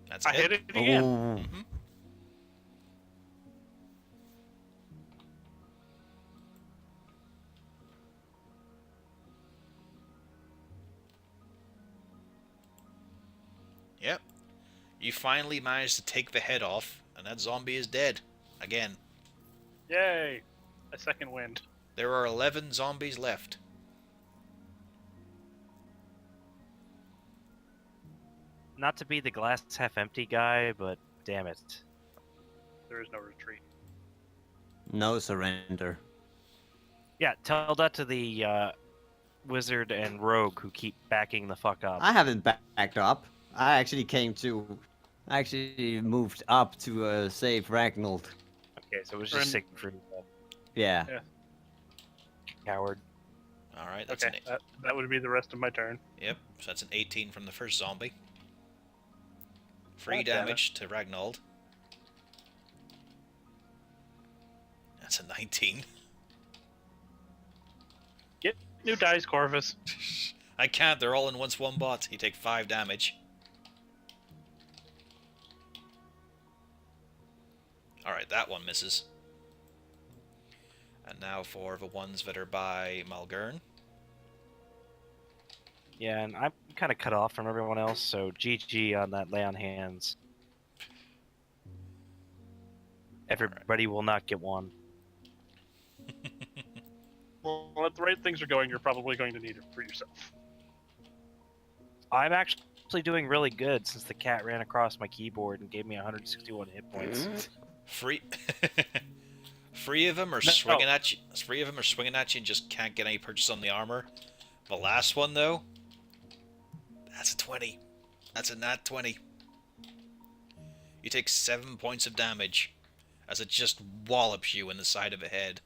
S2: That's a
S1: I hit it again.
S5: Oh.
S2: Mhm. Yep. You finally managed to take the head off, and that zombie is dead. Again.
S1: Yay. A second wind.
S2: There are 11 zombies left.
S3: Not to be the glass half empty guy, but damn it.
S1: There is no retreat.
S5: No surrender.
S3: Yeah, tell that to the wizard and rogue who keep backing the fuck up.
S5: I haven't backed up. I actually moved up to save Ragnold.
S3: Okay, so it was just
S1: Ren-
S3: Siegfried.
S5: Yeah.
S3: Coward.
S2: Alright, that's
S1: Okay, that would be the rest of my turn.
S2: Yep, so that's an 18 from the first zombie. Free
S1: God damn it.
S2: damage to Ragnold. That's a 19.
S1: Get new dice, Corvus.
S2: I can't, they're all in one bot. You take 5 damage. Alright, that one misses. And now for the ones that are by Malgern.
S3: Yeah, and I'm kind of cut off from everyone else, so GG on that lay on hands. Everybody will not get one.
S1: Well, if the right things are going, you're probably going to need it for yourself.
S3: I'm actually doing really good since the cat ran across my keyboard and gave me 161 hit points.
S2: Free... Three of them are
S3: No.
S2: swinging at you. 3 of them are swinging at you and just can't get any purchase on the armor. The last one, though, that's a 20. That's a nat 20. You take 7 points of damage as it just wallops you in the side of the head.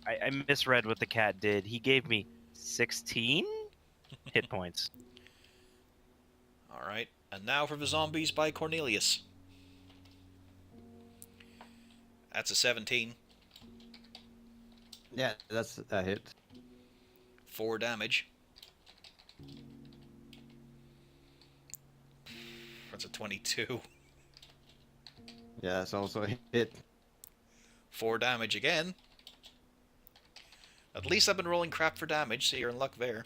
S3: I misread what the cat did. He gave me 16 hit points.
S2: Alright, and now for the zombies by Cornelius. That's a 17.
S5: Yeah, that's a hit.
S2: 4 damage. That's a 22.
S5: Yeah, that's also a hit.
S2: 4 damage again. At least I've been rolling crap for damage, so you're in luck there.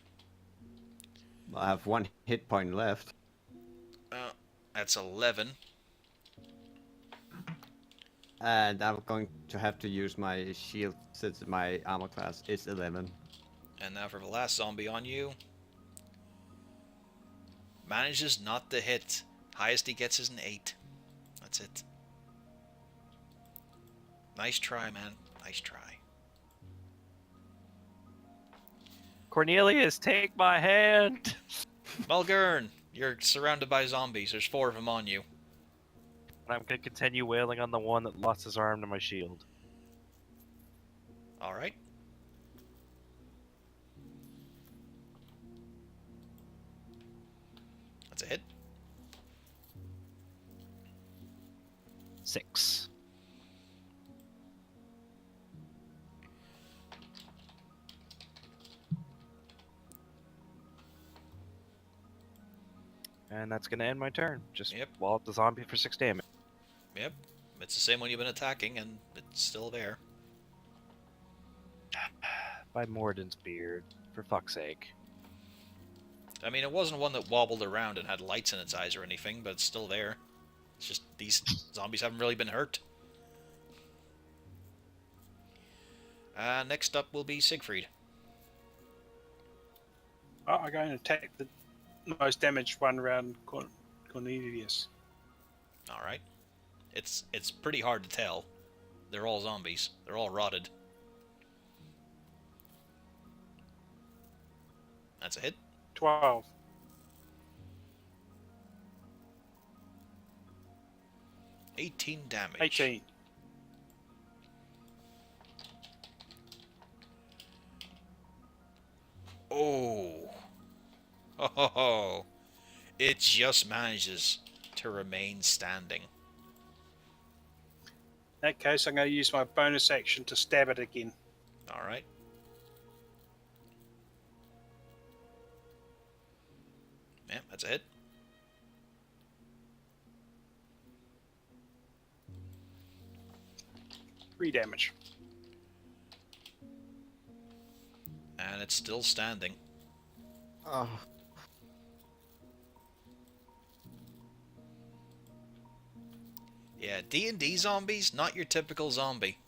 S5: I have 1 hit point left.
S2: That's 11.
S5: And I'm going to have to use my shield since my armor class is 11.
S2: And now for the last zombie on you. Manages not to hit. Highest he gets is an 8. That's it. Nice try, man. Nice try.
S3: Cornelius, take my hand!
S2: Malgern, you're surrounded by zombies. There's 4 of them on you.
S3: And I'm gonna continue wailing on the one that lost his arm to my shield.
S2: Alright. That's a hit.
S3: 6. And that's gonna end my turn. Just
S2: Yep.
S3: wall up the zombie for 6 damage.
S2: Yep. It's the same one you've been attacking, and it's still there.
S3: By Morden's beard, for fuck's sake.
S2: I mean, it wasn't one that wobbled around and had lights in its eyes or anything, but it's still there. It's just these zombies haven't really been hurt. Next up will be Siegfried.
S4: Oh, I'm going to attack the most damaged one around Cornelius.
S2: Alright. It's pretty hard to tell. They're all zombies. They're all rotted. That's a hit.
S4: 12.
S2: 18 damage.
S4: 18.
S2: Oh. Ho ho ho. It just manages to remain standing.
S4: In that case, I'm going to use my bonus action to stab it again.
S2: Alright. Yeah, that's a hit.
S4: Three damage.
S2: And it's still standing.
S5: Oh.
S2: Yeah, D&D zombies, not your typical zombie.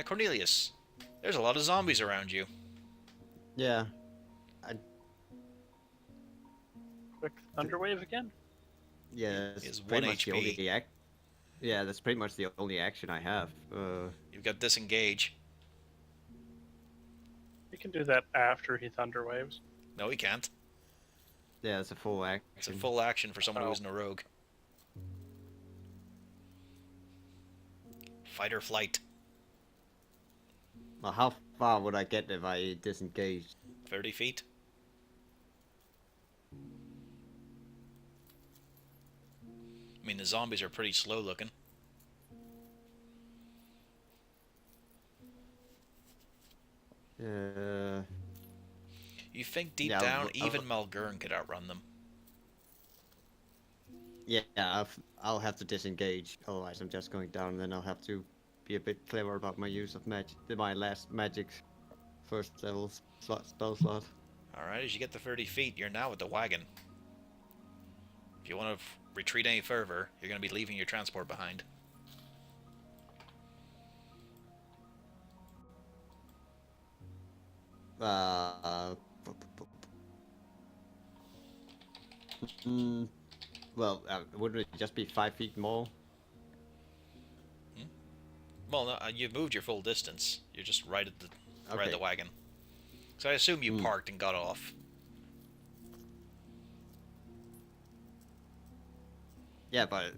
S2: Cornelius, there's a lot of zombies around you.
S5: Yeah.
S1: Quick Thunderwave again?
S5: Yeah,
S2: He
S5: that's
S2: has
S5: pretty
S2: 1
S5: much the
S2: HP.
S5: only Yeah, that's pretty much the only action I have.
S2: You've got disengage.
S1: You can do that after he Thunderwaves.
S2: No, he can't.
S5: Yeah, it's a full action.
S2: It's a full action for someone who
S1: Oh.
S2: isn't a rogue. Fight or flight.
S5: Well, how far would I get if I disengaged?
S2: 30 feet. I mean, the zombies are pretty slow looking. You think deep
S5: Yeah,
S2: down, even Malgurn could outrun them.
S5: Yeah, I'll have to disengage. Otherwise, I'm just going down. Then I'll have to be a bit clever about my use of magic. My last magic first level spell slot.
S2: Alright, as you get to 30 feet, you're now at the wagon. If you want to retreat any further, you're going to be leaving your transport behind.
S5: Well, wouldn't it just be 5 feet more?
S2: Well, no, you've moved your full distance. You're just right at the right at
S5: Okay.
S2: the wagon. So I assume you parked and got off.
S5: Yeah, but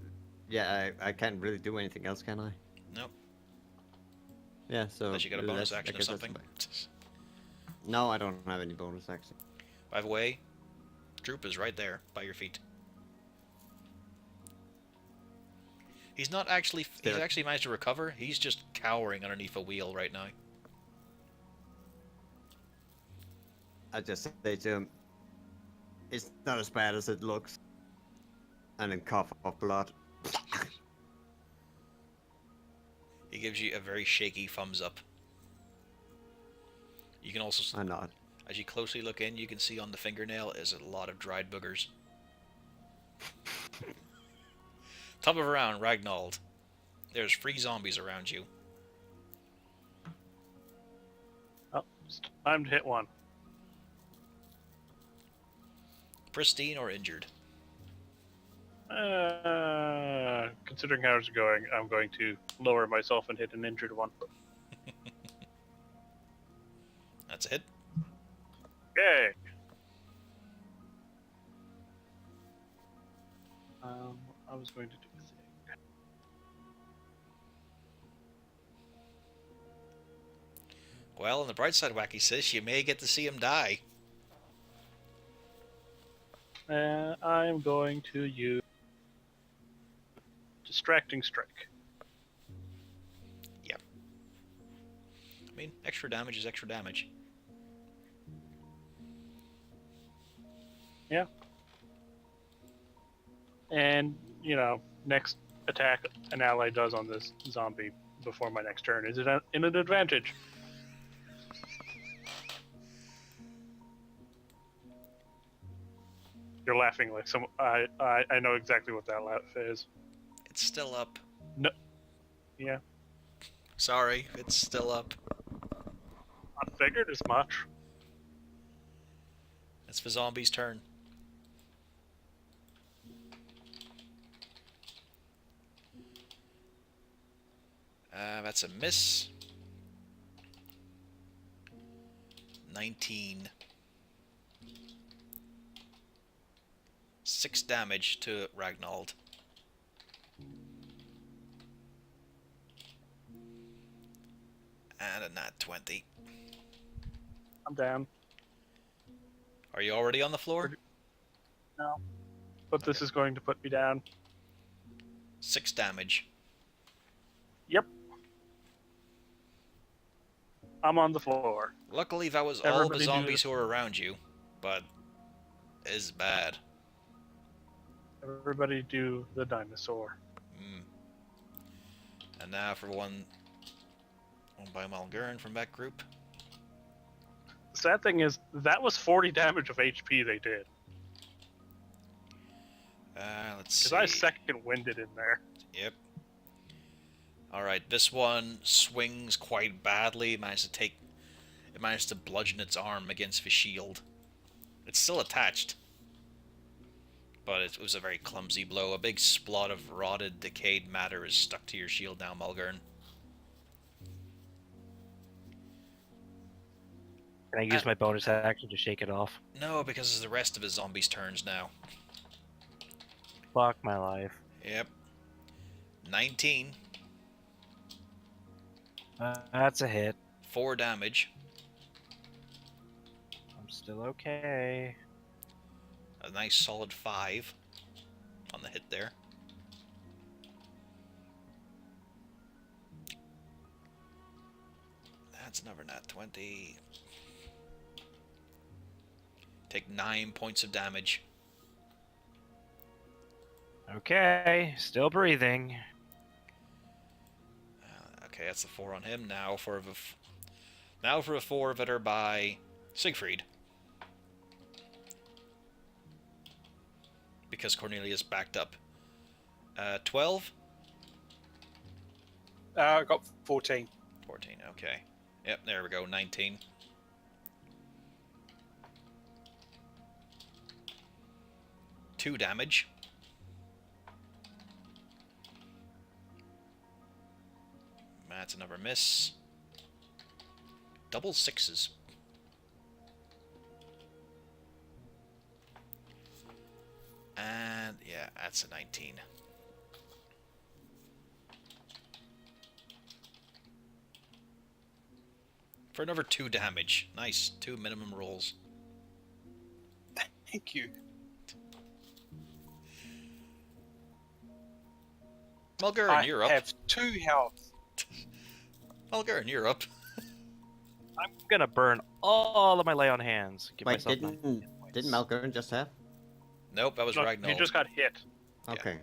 S5: I can't really do anything else, can I?
S2: Nope.
S5: Yeah, so
S2: Unless you got a bonus
S5: I
S2: action or
S5: guess that's
S2: something.
S5: fine. No, I don't have any bonus action.
S2: By the way, Droop is right there by your feet. He's not actually. He's
S5: There.
S2: actually managed to recover. He's just cowering underneath a wheel right now.
S5: I just say to him, it's not as bad as it looks. And then cough up blood.
S2: He gives you a very shaky thumbs up. You can also,
S5: I nod.
S2: as you closely look in, you can see on the fingernail is a lot of dried boogers. Top of a round, Ragnald. There's 3 zombies around you.
S1: Oh, it's time to hit one.
S2: Pristine or injured?
S1: Considering how it's going, I'm going to lower myself and hit an injured one.
S2: That's a hit.
S1: Yay! I was going to do a thing.
S2: Well, on the bright side, Wacky says you may get to see him die.
S1: I'm going to use Distracting Strike.
S2: I mean, extra damage is extra damage.
S1: Yeah. And, you know, next attack an ally does on this zombie before my next turn is in an advantage. You're laughing like some. I know exactly what that laugh is.
S2: It's still up.
S1: Yeah,
S2: Sorry, it's still up.
S1: I figured as much.
S2: It's the zombie's turn. That's a miss. 19. 6 damage to Ragnald. And a nat 20.
S1: I'm down.
S2: Are you already on the floor?
S1: No. But this is going to put me down.
S2: 6 damage.
S1: Yep. I'm on the floor.
S2: Luckily, that was all the
S1: Everybody do
S2: zombies
S1: this.
S2: who were around you, but is bad.
S1: Everybody do the dinosaur.
S2: And now for one by Malgurn from that group.
S1: The sad thing is, that was 40 damage of HP they did.
S2: Let's see.
S1: Because I second winded in there.
S2: Yep. Alright, this one swings quite badly. It managed to bludgeon its arm against the shield. It's still attached. But it was a very clumsy blow. A big splot of rotted, decayed matter is stuck to your shield now, Mulgurn.
S3: Can I use my bonus action to shake it off?
S2: No, because it's the rest of his zombies' turns now.
S3: Fuck my life.
S2: Yep. 19.
S3: That's a hit.
S2: 4 damage.
S3: I'm still okay.
S2: A nice solid 5 on the hit there. That's another nat 20. Take 9 points of damage.
S3: Okay, still breathing.
S2: Okay, that's the 4 on him. Now for a 4 that are by Siegfried. Because Cornelius backed up. 12?
S4: I got 14.
S2: 14, okay. Yep, there we go, 19. Two damage. That's another miss. Double 6s. And yeah, that's a 19. For another 2 damage. Nice. 2 minimum rolls.
S4: Thank you.
S2: Mulgurn, you're up.
S4: I have 2 health.
S2: Mulgurn, you're up.
S3: I'm gonna burn all of my lay on hands. Give
S5: Wait,
S3: myself
S5: didn't
S3: 9 hit points.
S5: Malcolm just have?
S2: Nope, that was
S1: No,
S2: Ragnar.
S1: you just got hit.
S2: Yeah.
S5: Okay.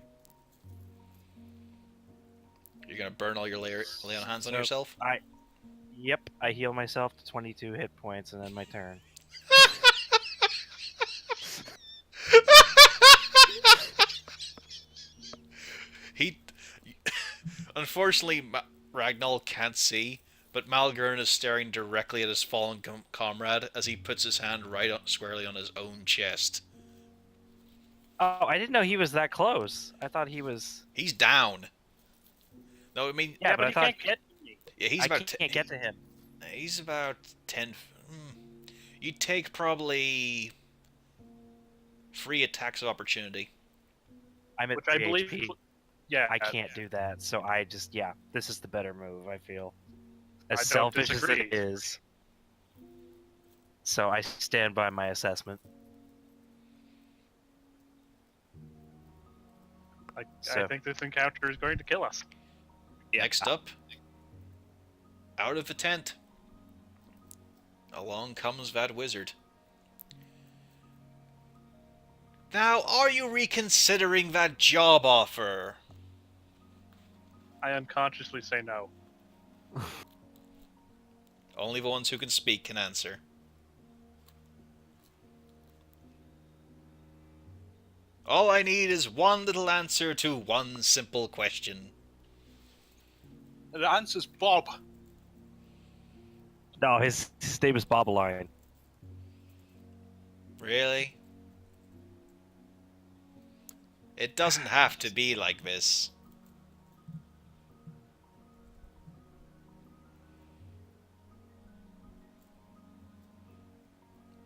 S2: You're gonna burn all your lay on hands on
S3: So,
S2: yourself?
S3: Yep, I heal myself to 22 hit points and then my turn.
S2: He, unfortunately, Ragnar can't see, but Malgurn is staring directly at his fallen comrade as he puts his hand right squarely on his own chest.
S3: Oh, I didn't know he was that close. I thought he was.
S2: He's down. No, I mean,
S3: Yeah, but I
S1: he
S3: thought
S1: can't get me.
S2: yeah, he's
S3: I
S2: about.
S3: can't get to him.
S2: He's about 10. You take probably 3 attacks of opportunity.
S3: I'm at
S1: Which I
S3: 3
S1: believe.
S3: HP.
S1: Yeah,
S3: I can't do that, so I just this is the better move. I feel as
S1: I don't
S3: selfish
S1: disagree.
S3: as it is. So I stand by my assessment.
S1: I
S3: So-
S1: think this encounter is going to kill us.
S2: Next up, out of the tent, along comes that wizard. Now, are you reconsidering that job offer?
S1: I unconsciously say no.
S2: Only the ones who can speak can answer. All I need is one little answer to one simple question.
S4: The answer's Bob.
S3: No, his name is Bobaline.
S2: Really? It doesn't have to be like this.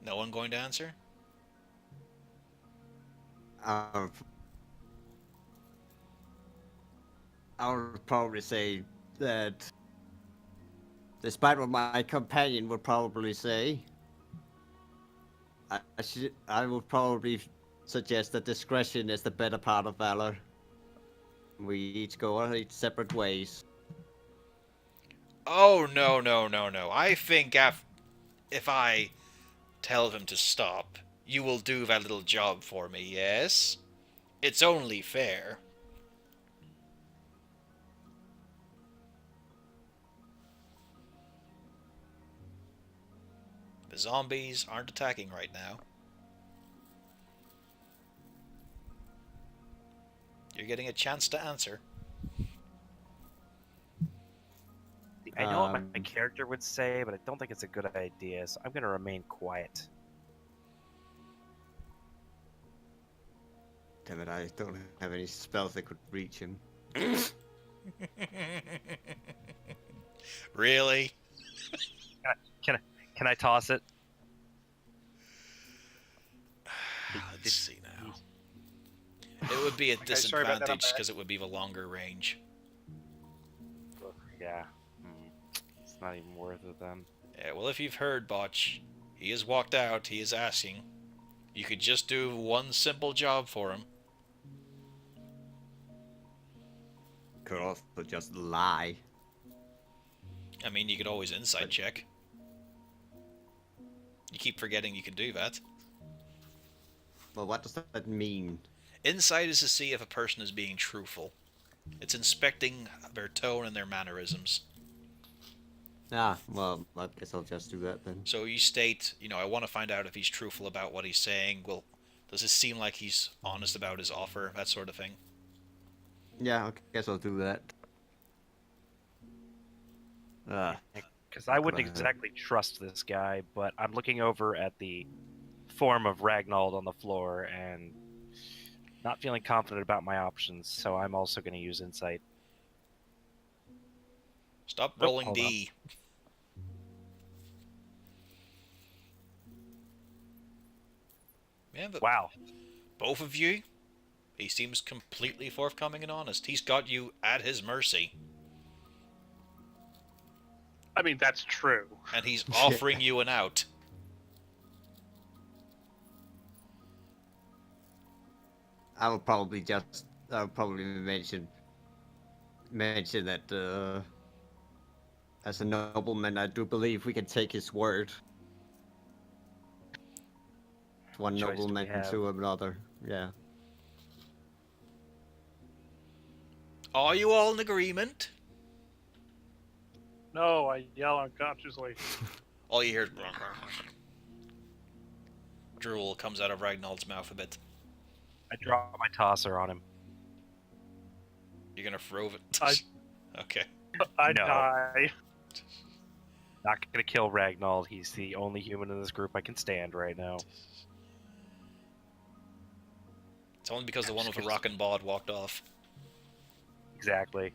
S2: No one going to answer?
S5: I would probably say that, despite what my companion would probably say, I would probably suggest that discretion is the better part of valor. We each go our each separate ways.
S2: Oh, no, no, no, no. I think if I tell them to stop, you will do that little job for me, yes? It's only fair. The zombies aren't attacking right now. You're getting a chance to answer.
S3: I know what my
S5: Um,
S3: character would say, but I don't think it's a good idea, so I'm gonna remain quiet.
S5: Damn it, I don't have any spells that could reach him.
S2: Really?
S3: Can I toss it?
S2: Let's see now. It would be a
S4: Okay, sorry about that, I'm
S2: disadvantage
S4: back.
S2: because it would be of a longer range.
S3: Yeah. It's not even worth it then.
S2: Yeah, well, if you've heard Botch, he has walked out, he is asking. You could just do one simple job for him.
S5: Could also just lie.
S2: I mean, you could always insight check. You keep forgetting you can do that.
S5: Well, what does that mean?
S2: Insight is to see if a person is being truthful. It's inspecting their tone and their mannerisms.
S5: Ah, well, I guess I'll just do that then.
S2: So you state, I want to find out if he's truthful about what he's saying. Well, does it seem like he's honest about his offer? That sort of thing.
S5: Yeah, I guess I'll do that.
S3: Because I wouldn't
S5: Go ahead.
S3: exactly trust this guy, but I'm looking over at the form of Ragnald on the floor and not feeling confident about my options, so I'm also going to use insight.
S2: Stop
S3: Oh,
S2: rolling
S3: hold
S2: D. Yeah, but
S3: Wow.
S2: both of you, he seems completely forthcoming and honest. He's got you at his mercy,
S1: I mean, that's true.
S2: and he's offering you an out.
S5: I'll probably mention that as a nobleman, I do believe we can take his word. One
S3: Choice do we
S5: nobleman
S3: have?
S5: to another. Yeah.
S2: Are you all in agreement?
S1: No, I yell unconsciously.
S2: All you hear is drool comes out of Ragnald's mouth a bit.
S3: I drop my tosser on him.
S2: You're gonna throw it.
S1: I-
S2: Okay.
S1: I
S3: No.
S1: die.
S3: Not going to kill Ragnald. He's the only human in this group I can stand right now.
S2: It's only because the one with the rockin' bod walked off.
S3: Exactly.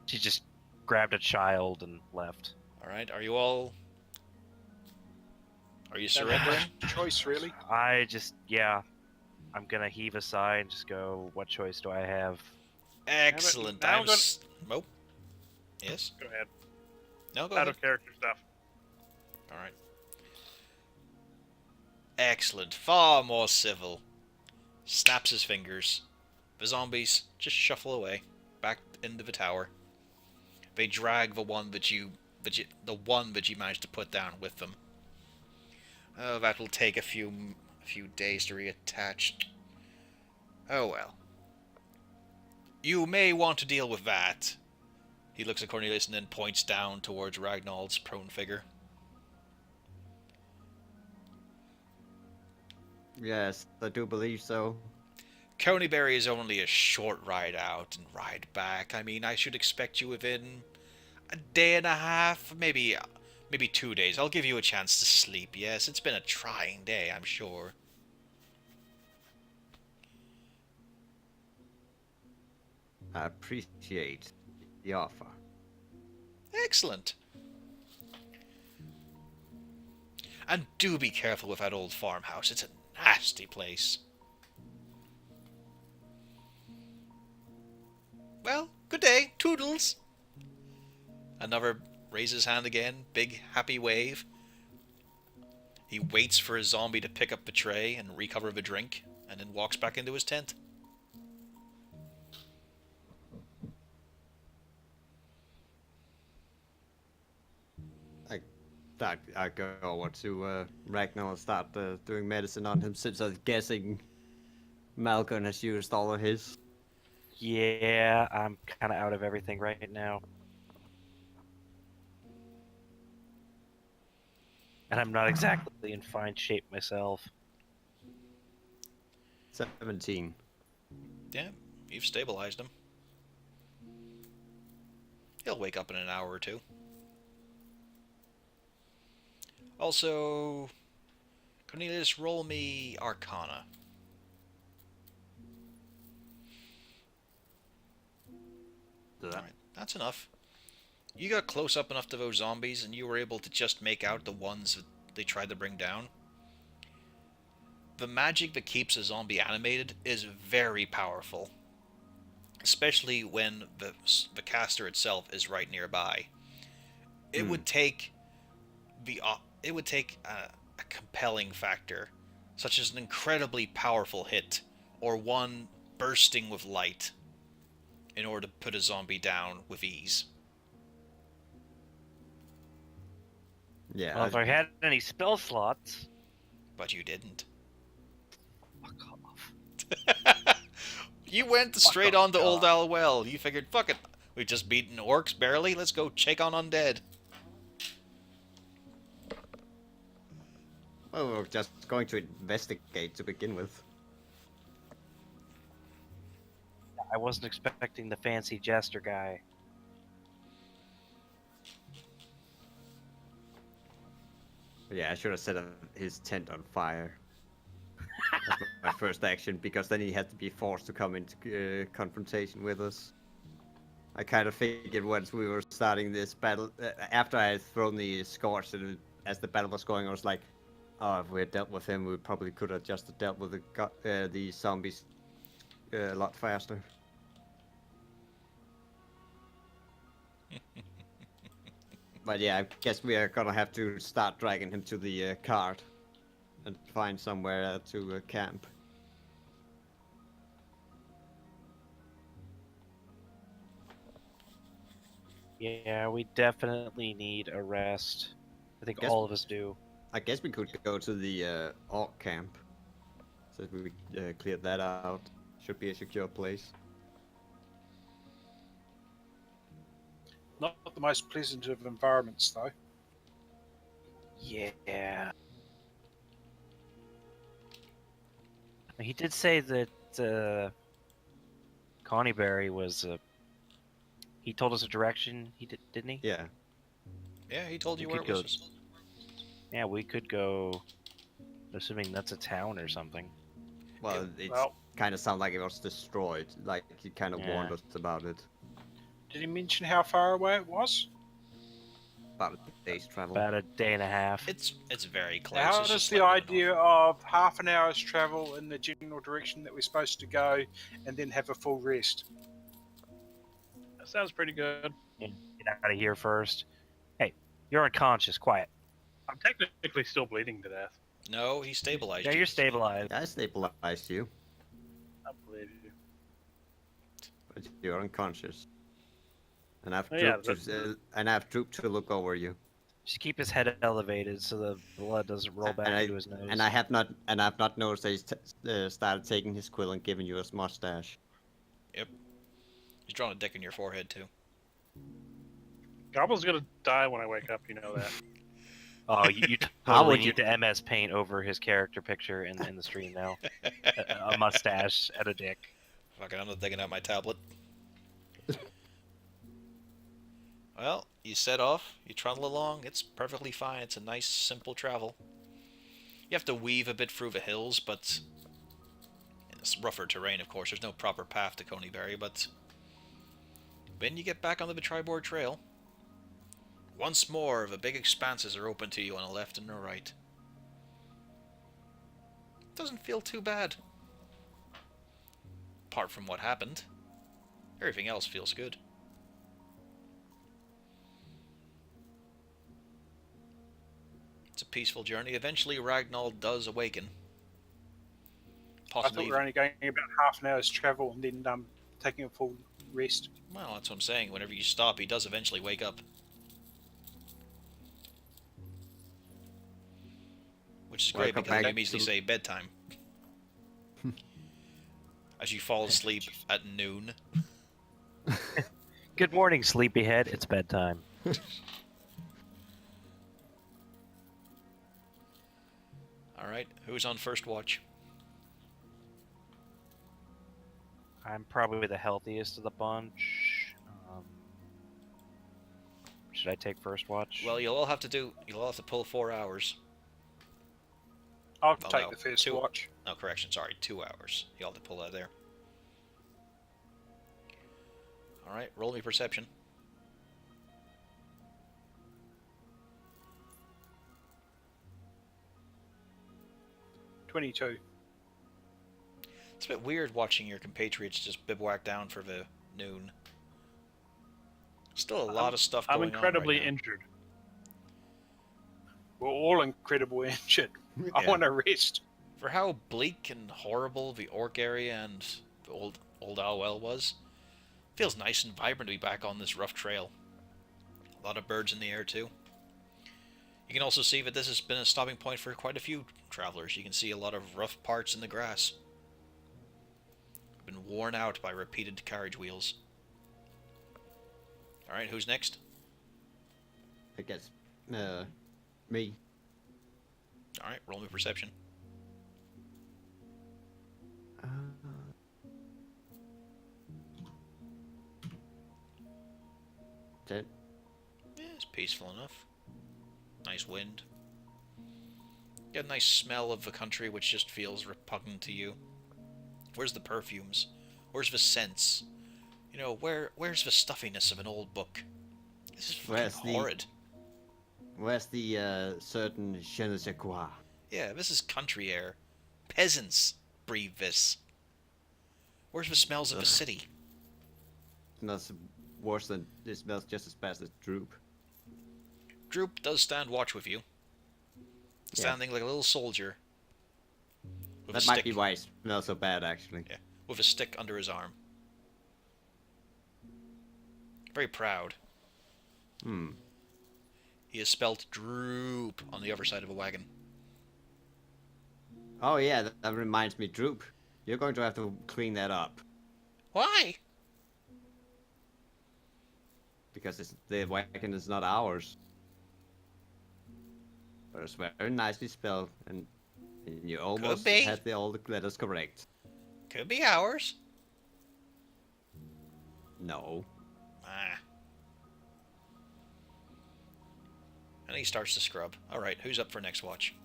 S3: She just grabbed a child and left.
S2: Alright, are you all... Are you surrendering?
S4: Choice, really.
S3: I'm going to heave a sigh and just go, what choice do I have?
S2: Excellent.
S1: now
S2: I'm...
S1: go-
S2: Oh. Yes?
S1: Go ahead.
S2: No, go
S1: Out
S2: ahead.
S1: of character stuff.
S2: Alright. Excellent. Far more civil. Snaps his fingers. The zombies just shuffle away. Back into the tower. They drag the one that you managed to put down with them. Oh, that will take a few days to reattach. Oh well. You may want to deal with that. He looks at Cornelius and then points down towards Ragnald's prone figure.
S5: Yes, I do believe so.
S2: Coneyberry is only a short ride out and ride back. I mean, I should expect you within a day and a half, maybe 2 days. I'll give you a chance to sleep. Yes, it's been a trying day, I'm sure.
S5: I appreciate the offer.
S2: Excellent. And do be careful with that old farmhouse. It's a nasty place. Well, good day. Toodles. Another raises his hand again. Big, happy wave. He waits for his zombie to pick up the tray and recover the drink, and then walks back into his tent.
S5: I go over to Ragnar and start doing medicine on him, since I'm guessing Malcolm has used all of his.
S3: Yeah, I'm kind of out of everything right now. And I'm not exactly in fine shape myself.
S5: 17.
S2: Yeah, You've stabilized him. He'll wake up in an hour or two. Also, Cornelius, roll me Arcana. Alright, that's enough. You got close up enough to those zombies, and you were able to just make out the ones that they tried to bring down. The magic that keeps a zombie animated is very powerful. Especially when the caster itself is right nearby. It would take a compelling factor, such as an incredibly powerful hit, or one bursting with light, in order to put a zombie down with ease.
S5: Yeah.
S3: Well, if I had any spell slots.
S2: But you didn't.
S3: Fuck off.
S2: You went straight on to Old Owl Well. You figured, fuck it, we've just beaten orcs barely, let's go check on undead.
S5: Well, we're just going to investigate to begin with.
S3: I wasn't expecting the fancy jester guy.
S5: Yeah, I should have set his tent on fire. That's my first action, because then he had to be forced to come into confrontation with us. I kind of figured once we were starting this battle, after I had thrown the scorch, and as the battle was going, I was like, oh, if we had dealt with him, we probably could have just dealt with the zombies a lot faster. But yeah, I guess we are gonna have to start dragging him to the cart and find somewhere to camp.
S3: Yeah, we definitely need a rest. I think
S5: Guess-
S3: all of us do.
S5: I guess we could go to the orc camp. So we cleared that out. Should be a secure place.
S4: Not the most pleasant of environments, though.
S3: Yeah. He did say that Connieberry was. He told us a direction. He didn't he?
S5: Yeah.
S2: Yeah, he told you
S3: We
S2: where it
S3: could
S2: was.
S3: Yeah, we could go. Assuming that's a town or something.
S5: Well, it
S4: Well,
S5: kind of sounded like it was destroyed. Like he kind of
S3: Yeah.
S5: warned us about it.
S4: did he mention how far away it was?
S5: About a day's travel.
S3: About a day and a half.
S2: It's very close.
S4: How
S2: it's
S4: does
S2: just
S4: the
S2: like
S4: idea of half an hour's travel in the general direction that we're supposed to go and then have a full rest?
S1: That sounds pretty good.
S3: Get out of here first. Hey, you're unconscious. Quiet.
S1: I'm technically still bleeding to death.
S2: No, he stabilized
S3: Yeah,
S2: you.
S3: you're stabilized.
S5: I stabilized you,
S1: I believe you.
S5: but you're unconscious. And I've
S1: Oh, yeah,
S5: trooped to look over you.
S3: Just keep his head elevated so the blood doesn't roll back into his nose.
S5: And I've not noticed that he's started taking his quill and giving you a mustache.
S2: He's drawing a dick in your forehead too.
S1: Goblin's gonna die when I wake up, you know that.
S3: Oh, you
S5: How
S3: totally
S5: would you-
S3: need to MS Paint over his character picture in the stream now. A mustache and a dick.
S2: Fuck it, I'm not digging out my tablet. Well, you set off, you trundle along, it's perfectly fine, it's a nice, simple travel. You have to weave a bit through the hills, but it's rougher terrain, of course, there's no proper path to Coneyberry, but when you get back onto the Triboard Trail, once more the big expanses are open to you on the left and the right. Doesn't feel too bad. Apart from what happened, everything else feels good. It's a peaceful journey. Eventually, Ragnall does awaken.
S4: I thought
S2: Possibly.
S4: we were only going about half an hour's travel and then taking a full rest.
S2: Well, that's what I'm saying. Whenever you stop, he does eventually wake up. Which is great
S5: Welcome
S2: because
S5: back
S2: you easily
S5: to-
S2: say bedtime. As you fall asleep at noon.
S3: Good morning, sleepyhead. It's bedtime.
S2: Alright, who's on first watch?
S3: I'm probably the healthiest of the bunch. Should I take first watch?
S2: Well, you'll all have to pull 4 hours.
S4: I'll
S2: Oh,
S4: take
S2: no,
S4: the first
S2: 2.
S4: watch.
S2: No, correction, sorry, 2 hours. You'll have to pull that there. Alright, roll me perception.
S4: 22.
S2: It's a bit weird watching your compatriots just bivouac down for the noon. Still a lot of stuff
S1: I'm
S2: going on
S1: incredibly
S2: right now.
S1: injured.
S4: We're all incredibly injured. I
S5: Yeah.
S4: want to rest.
S2: For how bleak and horrible the Orc area and the old Alwell was, feels nice and vibrant to be back on this rough trail. A lot of birds in the air too. You can also see that this has been a stopping point for quite a few travelers. You can see a lot of rough parts in the grass. Been worn out by repeated carriage wheels. Alright, who's next?
S5: I guess. Me.
S2: Alright, roll me perception.
S5: Uh, 10.
S2: Yeah, it's peaceful enough. Nice wind. Get a nice smell of the country which just feels repugnant to you. Where's the perfumes? Where's the scents? You know, where's the stuffiness of an old book? This is
S5: Where's
S2: fucking
S5: the-
S2: horrid.
S5: Where's the certain je ne sais quoi?
S2: Yeah, this is country air. Peasants breathe this. Where's the smells of the
S5: Ugh.
S2: city?
S5: Smells worse than. It smells just as bad as Droop.
S2: Droop does stand watch with you.
S5: Yeah.
S2: Standing like a little soldier. With
S5: That
S2: a
S5: might
S2: stick.
S5: be why it smells so bad, actually.
S2: Yeah, with a stick under his arm. Very proud.
S5: Hmm.
S2: He is spelt Droop on the other side of a wagon.
S5: Oh yeah, that reminds me, Droop. You're going to have to clean that up
S2: Why?
S5: because the wagon is not ours. But it's very nicely spelled, and you almost
S2: be.
S5: had all the letters correct.
S2: Could be ours.
S5: No.
S2: Ah. And he starts to scrub. Alright, who's up for next watch?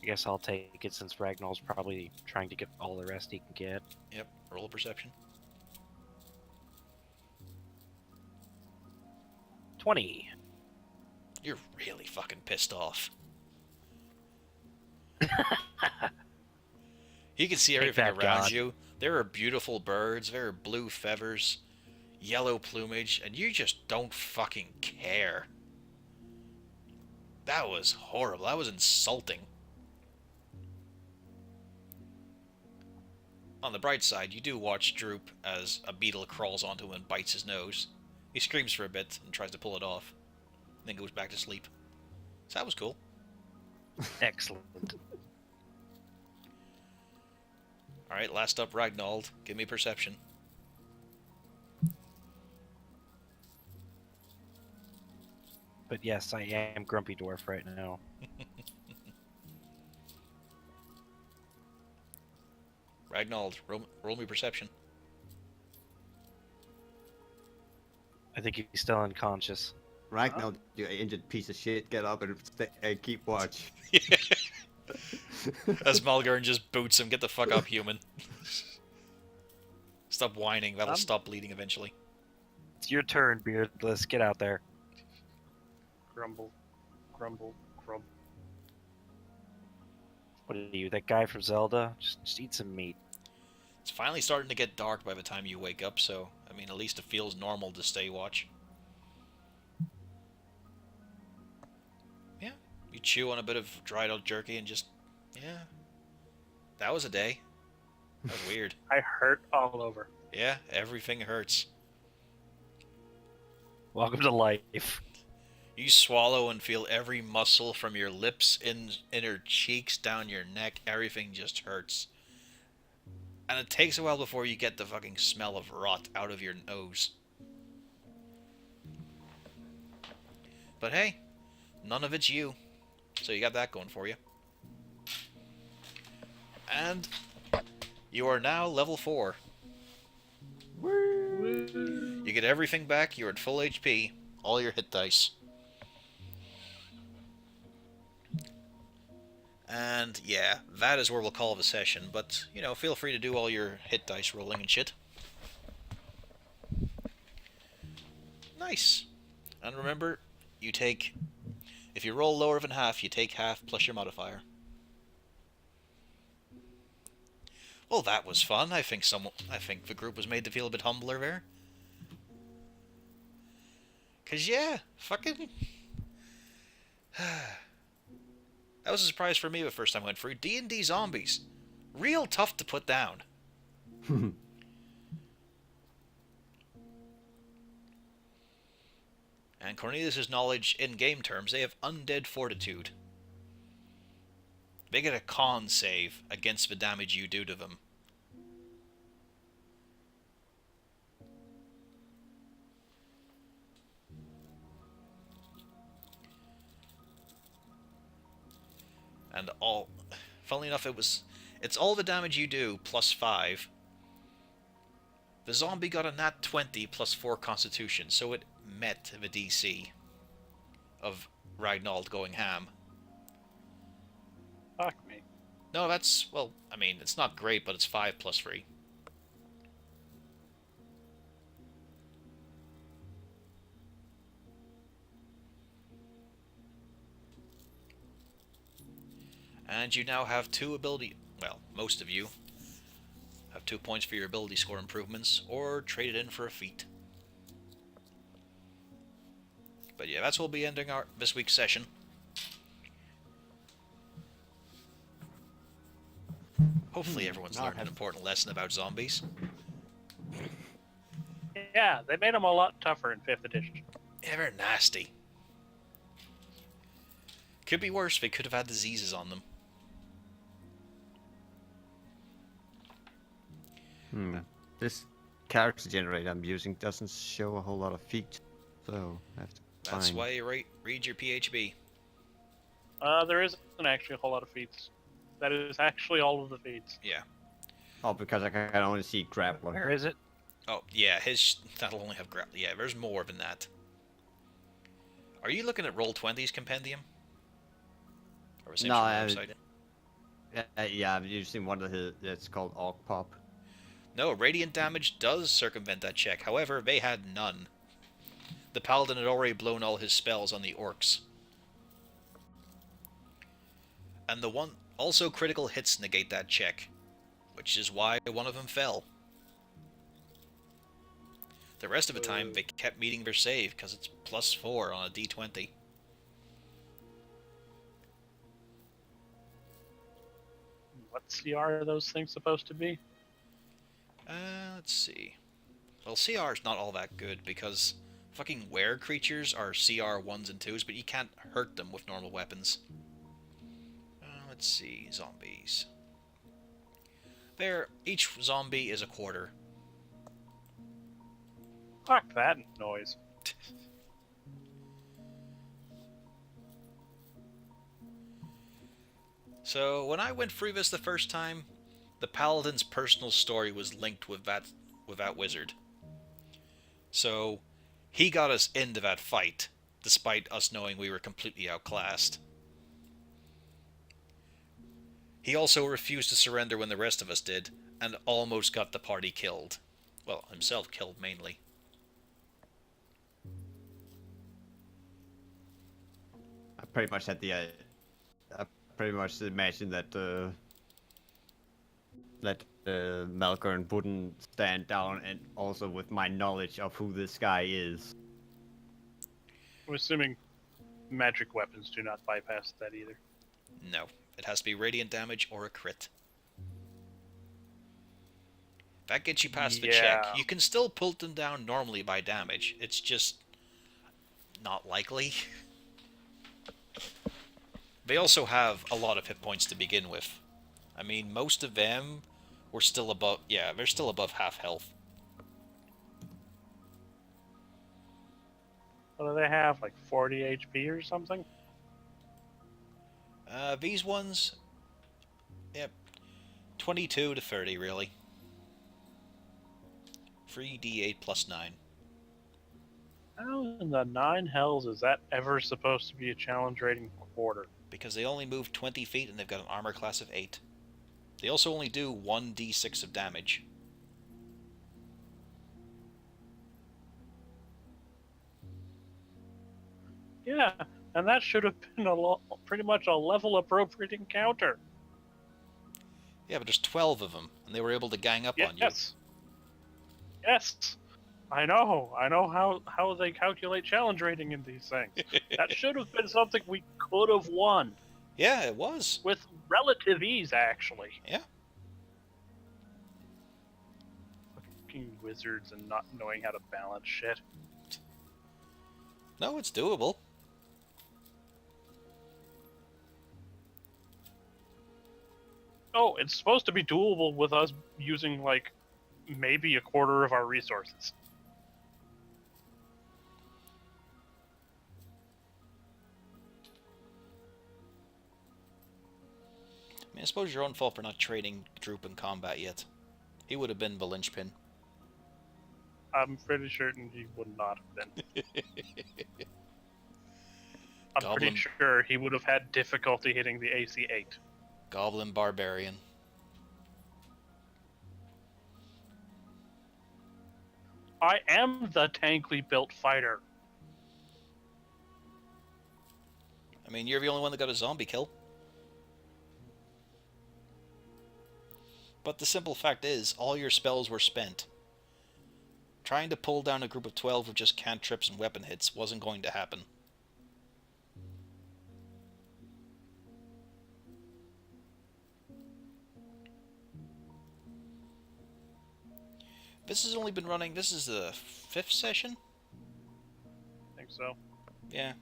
S3: I guess I'll take it since Ragnall's probably trying to get all the rest he can get.
S2: Yep, roll a perception.
S3: 20.
S2: You're really fucking pissed off. You can see
S3: Take
S2: everything
S3: that,
S2: around
S3: God.
S2: you. There are beautiful birds, there are blue feathers, yellow plumage, and you just don't fucking care. That was horrible. That was insulting. On the bright side, you do watch Droop as a beetle crawls onto him and bites his nose. He screams for a bit and tries to pull it off, then goes back to sleep. So that was cool.
S3: Excellent.
S2: Alright, last up, Ragnald. Give me perception.
S3: But yes, I am Grumpy Dwarf right now.
S2: Ragnald, roll me perception.
S3: I think he's still unconscious.
S5: Right now, you injured piece of shit, get up and keep watch.
S2: As Malgern just boots him, get the fuck up, human. Stop whining, that'll stop bleeding eventually.
S3: It's your turn, Beardless. Get out there.
S1: Grumble, grumble, grumble.
S3: What are you, that guy from Zelda? Just eat some meat.
S2: It's finally starting to get dark by the time you wake up, so, I mean, at least it feels normal to stay watch. Yeah, you chew on a bit of dried out jerky and just, yeah. That was a day. That was weird.
S1: I hurt all over.
S2: Yeah, everything hurts.
S3: Welcome to life.
S2: You swallow and feel every muscle from your lips, inner cheeks, down your neck, everything just hurts. And it takes a while before you get the fucking smell of rot out of your nose. But hey, none of it's you. So you got that going for you. And You are now level 4. You get everything back, you're at full HP, all your hit dice. And yeah, that is where we'll call it a session, but, you know, feel free to do all your hit dice rolling and shit. Nice. And remember, you take... If you roll lower than half, you take half plus your modifier. Well, that was fun. I think the group was made to feel a bit humbler there. 'Cause yeah, fucking... That was a surprise for me the first time I went through. D&D zombies. Real tough to put down. And Cornelius' knowledge, in game terms, they have undead fortitude. They get a con save against the damage you do to them. And all... Funnily enough, it's all the damage you do, plus 5. The zombie got a nat 20 plus 4 constitution, so it met the DC of Ragnald going ham.
S1: Fuck me.
S2: No, that's... Well, I mean, it's not great, but it's 5 plus 3. And you now have 2 ability... Well, most of you have 2 points for your ability score improvements, or trade it in for a feat. But yeah, that's what we'll be ending this week's session. Hopefully everyone's learned an important lesson about zombies.
S1: Yeah, they made them a lot tougher in 5th edition.
S2: Yeah, they're nasty. Could be worse, they could have had diseases on them.
S5: This character generator I'm using doesn't show a whole lot of feet, so I have to
S2: That's
S5: find...
S2: why you read your PHB.
S1: There isn't actually a whole lot of feats. That is actually all of the feats.
S2: Yeah.
S5: Oh, because I can only see grappler.
S3: Where is it?
S2: Oh, yeah, that'll only have yeah, there's more than that. Are you looking at Roll20's compendium? Or
S5: No,
S2: website?
S5: Yeah, I'm using one of his... It's called Orc Pop.
S2: No, radiant damage does circumvent that check. However, they had none. The paladin had already blown all his spells on the orcs. And also critical hits negate that check, which is why one of them fell. The rest of the time, they kept meeting their save, because it's plus 4 on a d20.
S1: What CR are those things supposed to be?
S2: Let's see. Well, CR is not all that good, because fucking were creatures are CR 1s and 2s, but you can't hurt them with normal weapons. Let's see, zombies. Each zombie is a quarter.
S1: Fuck that noise.
S2: So, when I went through this the first time, the paladin's personal story was linked with that wizard. So, he got us into that fight, despite us knowing we were completely outclassed. He also refused to surrender when the rest of us did, and almost got the party killed. Well, himself killed, mainly.
S5: I pretty much had the... I pretty much imagined that... Malcolm wouldn't stand down, and also with my knowledge of who this guy is.
S1: I'm assuming magic weapons do not bypass that either.
S2: No. It has to be radiant damage or a crit. That gets you past the check. You can still pull them down normally by damage. It's just not likely. They also have a lot of hit points to begin with. I mean, most of them were still above... Yeah, they're still above half health.
S1: What do they have, like 40 HP or something?
S2: These ones... Yep. 22 to 30, really. 3d8 plus 9.
S1: How in the nine hells is that ever supposed to be a challenge rating quarter?
S2: Because they only move 20 feet and they've got an armor class of 8. They also only do 1d6 of damage.
S1: Yeah, and that should have been pretty much a level appropriate encounter.
S2: Yeah, but there's 12 of them, and they were able to gang up on you.
S1: Yes. Yes. I know how they calculate challenge rating in these things. That should have been something we could have won.
S2: Yeah, it was.
S1: With relative ease, actually.
S2: Yeah.
S1: Fucking wizards and not knowing how to balance shit.
S2: No, it's doable.
S1: Oh, it's supposed to be doable with us using, like, maybe a quarter of our resources.
S2: I mean, I suppose your own fault for not trading Droop in combat yet. He would have been the linchpin.
S1: I'm pretty certain he would not have been. I'm
S2: Goblin.
S1: pretty sure he would have had difficulty hitting the AC 8.
S2: Goblin Barbarian.
S1: I am the tankly built fighter.
S2: I mean, you're the only one that got a zombie kill. But the simple fact is, all your spells were spent. Trying to pull down a group of 12 with just cantrips and weapon hits wasn't going to happen. This has only been running, this is the 5th session?
S1: I think so.
S2: Yeah.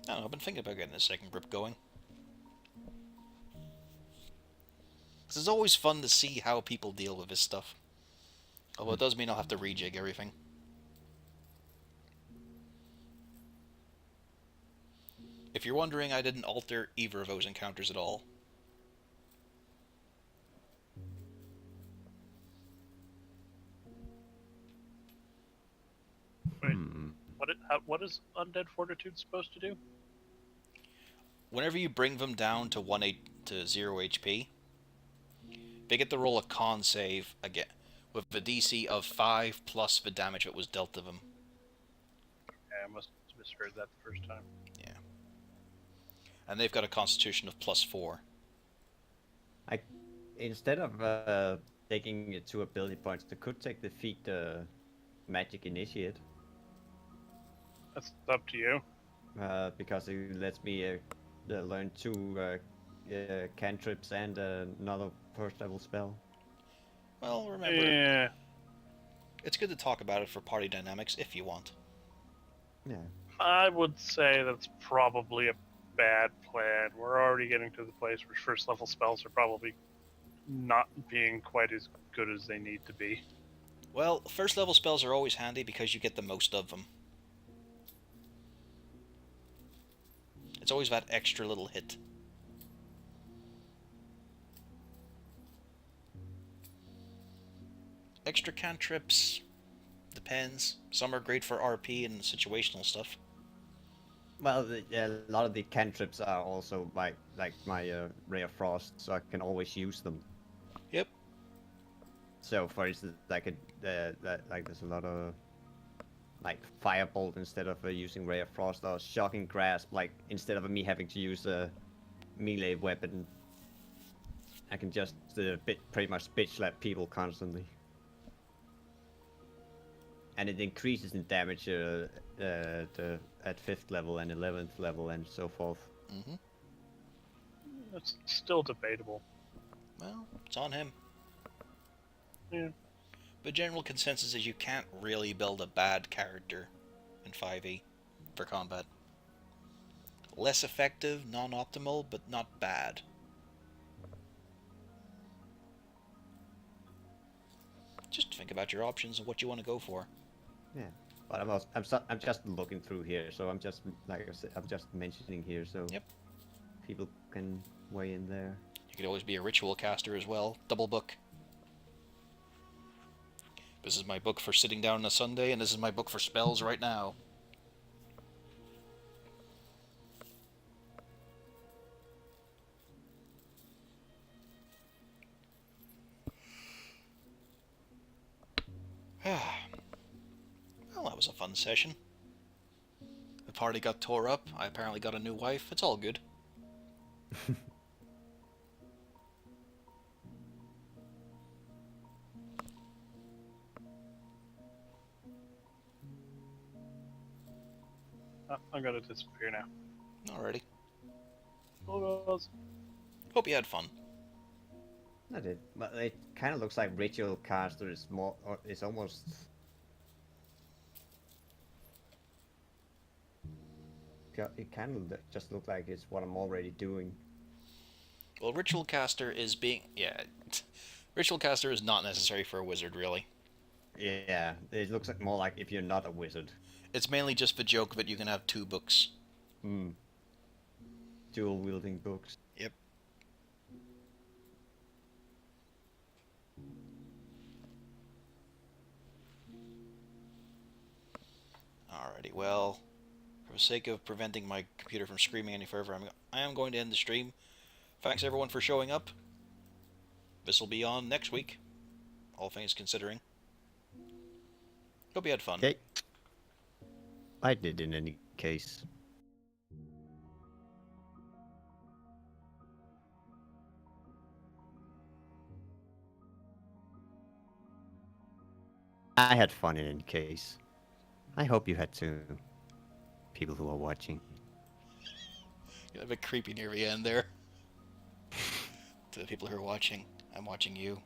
S2: I don't know, I've been thinking about getting a second group going. It's always fun to see how people deal with this stuff. Although it does mean I'll have to rejig everything. If you're wondering, I didn't alter either of those encounters at all.
S1: Wait, what is Undead Fortitude supposed to do?
S2: Whenever you bring them down to 0 HP, they get to roll a con save again with the DC of 5 plus the damage that was dealt to them.
S1: Yeah, I must have misheard that the first time.
S2: Yeah. And they've got a constitution of +4.
S5: Instead of taking it 2 ability points, they could take the feat Magic Initiate.
S1: That's up to you.
S5: Because it lets me learn 2 cantrips and another first level spell.
S2: Well, remember,
S1: Yeah.
S2: it's good to talk about it for party dynamics if you want.
S5: Yeah.
S1: I would say that's probably a bad plan. We're already getting to the place where first level spells are probably not being quite as good as they need to be.
S2: Well, first level spells are always handy because you get the most of them. It's always that extra little hit. Extra cantrips, depends. Some are great for RP and situational stuff.
S5: Well, a lot of the cantrips are also like my Ray of Frost, so I can always use them.
S2: Yep.
S5: So, for instance, I could like there's a lot of like Firebolt instead of using Ray of Frost, or Shocking Grasp. Like instead of me having to use a melee weapon, I can just pretty much bitch slap people constantly. And it increases in damage at 5th level and 11th level and so forth.
S2: Mm-hmm.
S1: It's still debatable.
S2: Well, it's on him.
S1: Yeah.
S2: The general consensus is you can't really build a bad character in 5e for combat. Less effective, non-optimal, but not bad. Just think about your options and what you want to go for.
S5: But I'm just looking through here, so I'm just like I said, I'm just mentioning here, so
S2: Yep.
S5: people can weigh in there.
S2: You could always be a ritual caster as well. Double book. This is my book for sitting down on a Sunday, and this is my book for spells right now. Well, that was a fun session. The party got tore up. I apparently got a new wife. It's all good.
S1: Oh, I'm gonna disappear now.
S2: Alrighty.
S1: Oh,
S2: Hope you had fun.
S5: I did, but it kind of looks like ritual caster is more, or it's almost. It kind of just looks like it's what I'm already doing.
S2: Well, Ritual Caster is being... Yeah. Ritual Caster is not necessary for a wizard, really.
S5: Yeah, it looks like more like if you're not a wizard.
S2: It's mainly just the joke that you can have 2 books.
S5: Hmm. Dual wielding books.
S2: Yep. Alrighty, well... For the sake of preventing my computer from screaming any further, I am going to end the stream. Thanks everyone for showing up. This will be on next week, all things considering. Hope you had fun.
S5: Okay. I did in any case. I had fun in any case. I hope you had too. People who are watching.
S2: You're a bit creepy near the end there. To the people who are watching, I'm watching you.